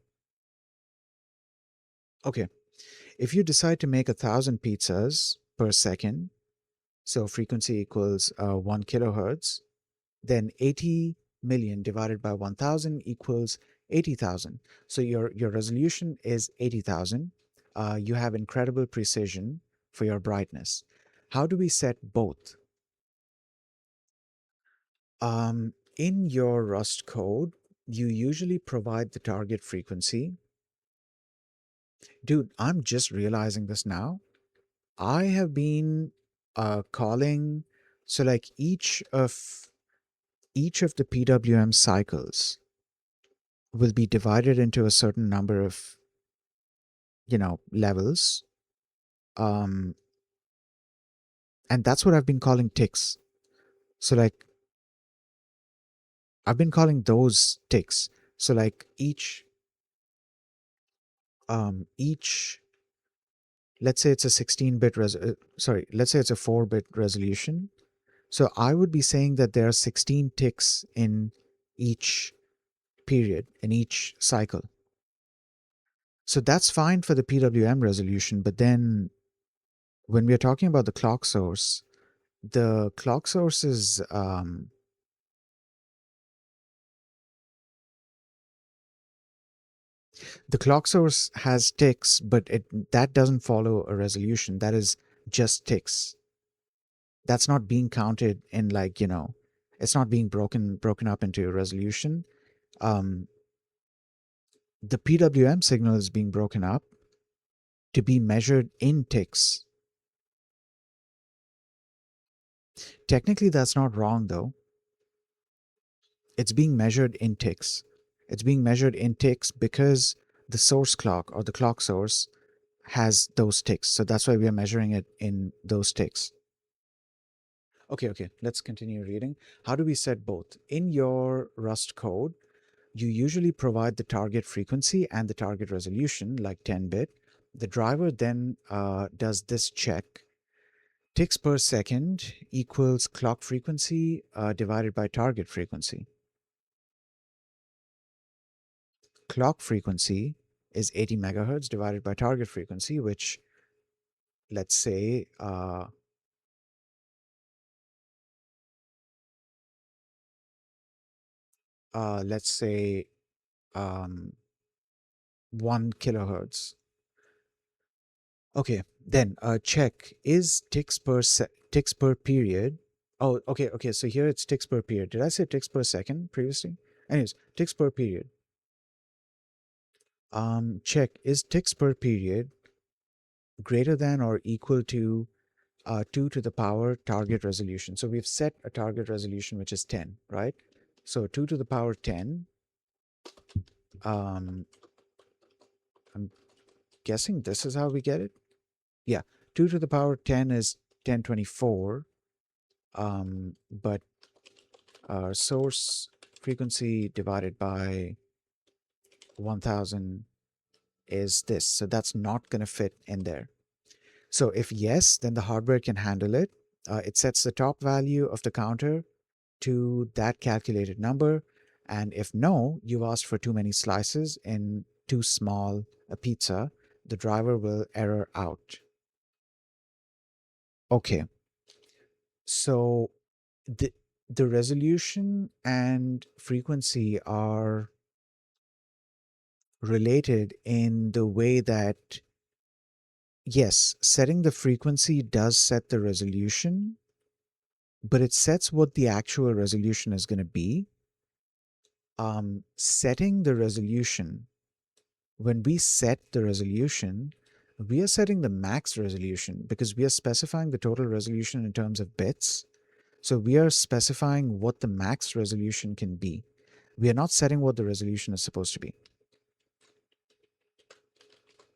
Okay, if you decide to make 1,000 pizzas per second, so frequency equals 1 kilohertz, then 80 million divided by 1,000 equals 80,000. So your resolution is 80,000. You have incredible precision for your brightness. How do we set both? In your Rust code, you usually provide the target frequency. Dude, I'm just realizing this now. I have been calling, so like each of the PWM cycles will be divided into a certain number of, levels. Um, and that's what I've been calling ticks. So like I've been calling those ticks. So like each let's say it's a 16-bit let's say it's a 4-bit resolution. So I would be saying that there are 16 ticks in each period, in each cycle. So that's fine for the PWM resolution, but then when we are talking about the clock source is the clock source has ticks, but that doesn't follow a resolution. That is just ticks. That's not being counted in, like, it's not being broken up into a resolution. Um, the PWM signal is being broken up to be measured in ticks. Technically, that's not wrong though. It's being measured in ticks. It's being measured in ticks because the source clock, or the clock source, has those ticks. So that's why we are measuring it in those ticks. Okay, let's continue reading. How do we set both? In your Rust code, you usually provide the target frequency and the target resolution, like 10-bit. The driver then does this check. Ticks per second equals clock frequency divided by target frequency. Clock frequency is 80 megahertz divided by target frequency, which, let's say, let's say um, 1 kilohertz. Okay, then check is ticks per period. Oh, okay. So here it's ticks per period. Did I say ticks per second previously? Anyways, ticks per period. Check is ticks per period greater than or equal to 2 to the power target resolution. So we've set a target resolution which is 10, right? So 2 to the power 10. Um, I'm guessing this is how we get it. Yeah, 2 to the power 10 is 1024. But source frequency divided by 1000 is this. So that's not going to fit in there. So if yes, then the hardware can handle it. It sets the top value of the counter to that calculated number. And if no, you've asked for too many slices in too small a pizza, the driver will error out. Okay, so the the resolution and frequency are related in the way that, yes, setting the frequency does set the resolution, but it sets what the actual resolution is going to be. Setting the resolution, when we set the resolution, we are setting the max resolution because we are specifying the total resolution in terms of bits. So we are specifying what the max resolution can be. We are not setting what the resolution is supposed to be.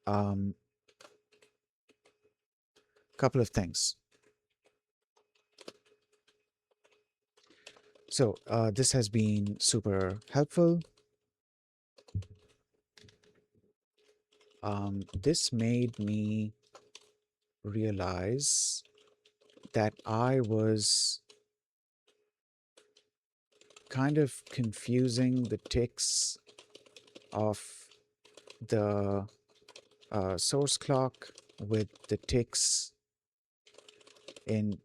Um, Couple of things. So this has been super helpful. This made me realize that I was kind of confusing the ticks of the source clock with the ticks in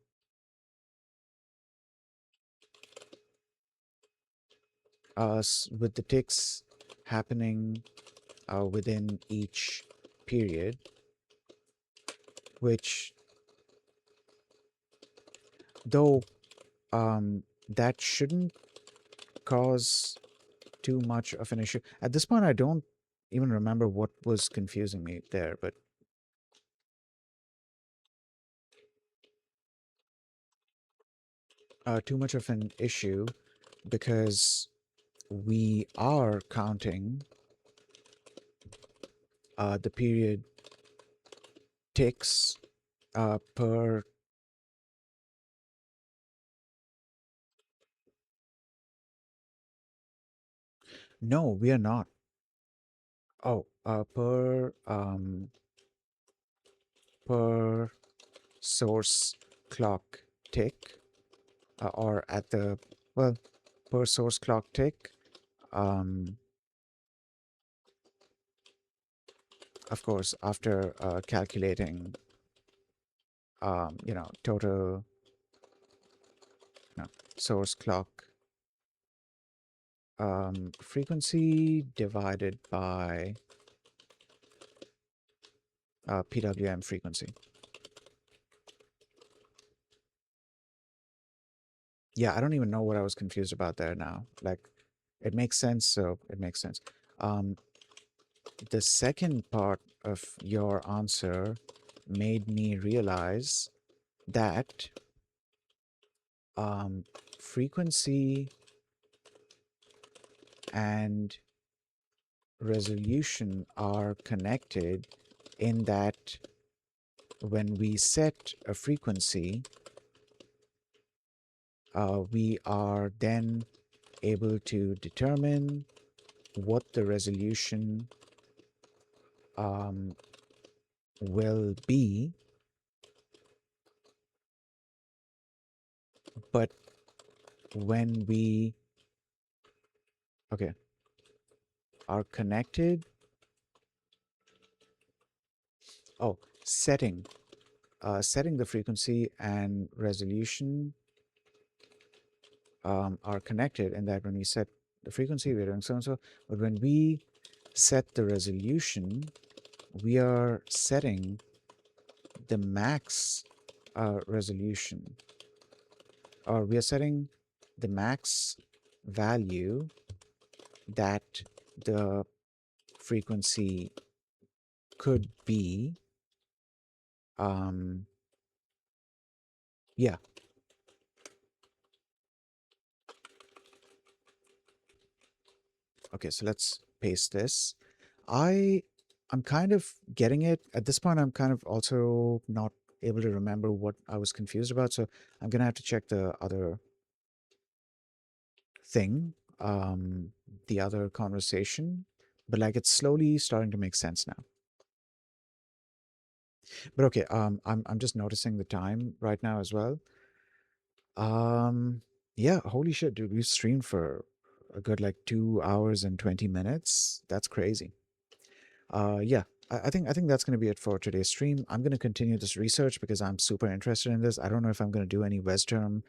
with the ticks happening within each period, which though that shouldn't cause too much of an issue. At this point, I don't even remember what was confusing me there, but too much of an issue because we are counting the period ticks per. No, we are not. Oh, per source clock tick, or at the, well, per source clock tick. Um, of course, after calculating, total, source clock frequency divided by PWM frequency. Yeah, I don't even know what I was confused about there now. Like, it makes sense, so it makes sense. Um, the second part of your answer made me realize that um, frequency and resolution are connected in that when we set a frequency, we are then able to determine what the resolution um, will be, but when we, okay, are connected, oh, setting the frequency and resolution are connected in that when we set the frequency, we're doing so and so, but when we set the resolution, we are setting the max resolution, or we are setting the max value that the frequency could be. Um, yeah. Okay, so let's paste this. I I'm kind of getting it. At this point, I'm kind of also not able to remember what I was confused about, so I'm gonna have to check the other thing, the other conversation. But like it's slowly starting to make sense now. But okay, I'm just noticing the time right now as well. Um, yeah, holy shit, dude, we've streamed for a good like 2 hours and 20 minutes. That's crazy. Yeah, I think that's gonna be it for today's stream. I'm gonna continue this research because I'm super interested in this. I don't know if I'm gonna do any West term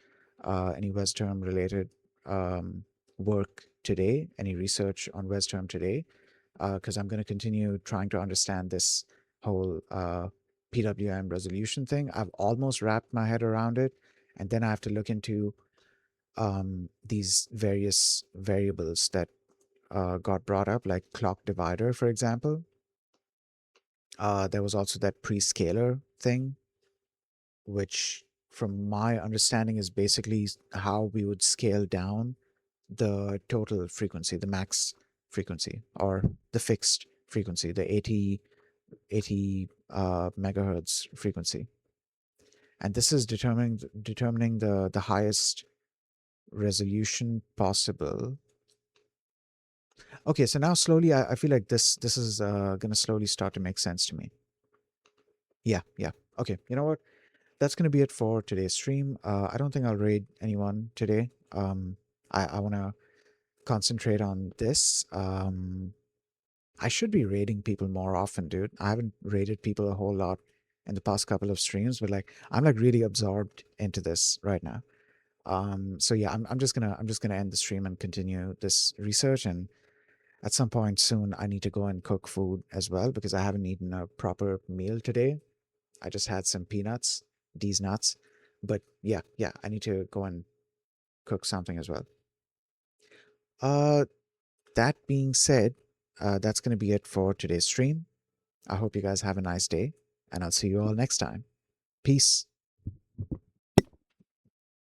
related um work today, any research on West term today, because I'm gonna continue trying to understand this whole PWM resolution thing. I've almost wrapped my head around it, and then I have to look into these various variables that got brought up, like clock divider, for example. There was also that prescaler thing, which, from my understanding, is basically how we would scale down the total frequency, the max frequency, or the fixed frequency, the 80 megahertz frequency. And this is determining the highest resolution possible. Okay, so now slowly, I feel like this is gonna slowly start to make sense to me. Yeah, yeah. Okay, you know what? That's going to be it for today's stream. I don't think I'll raid anyone today. I want to concentrate on this. I should be rating people more often, dude. I haven't rated people a whole lot in the past couple of streams, but like I'm like really absorbed into this right now. So yeah, I'm just gonna end the stream and continue this research. And at some point soon, I need to go and cook food as well because I haven't eaten a proper meal today. I just had some peanuts, these nuts. But yeah, I need to go and cook something as well. Uh, that being said, that's gonna be it for today's stream. I hope you guys have a nice day, and I'll see you all next time. Peace.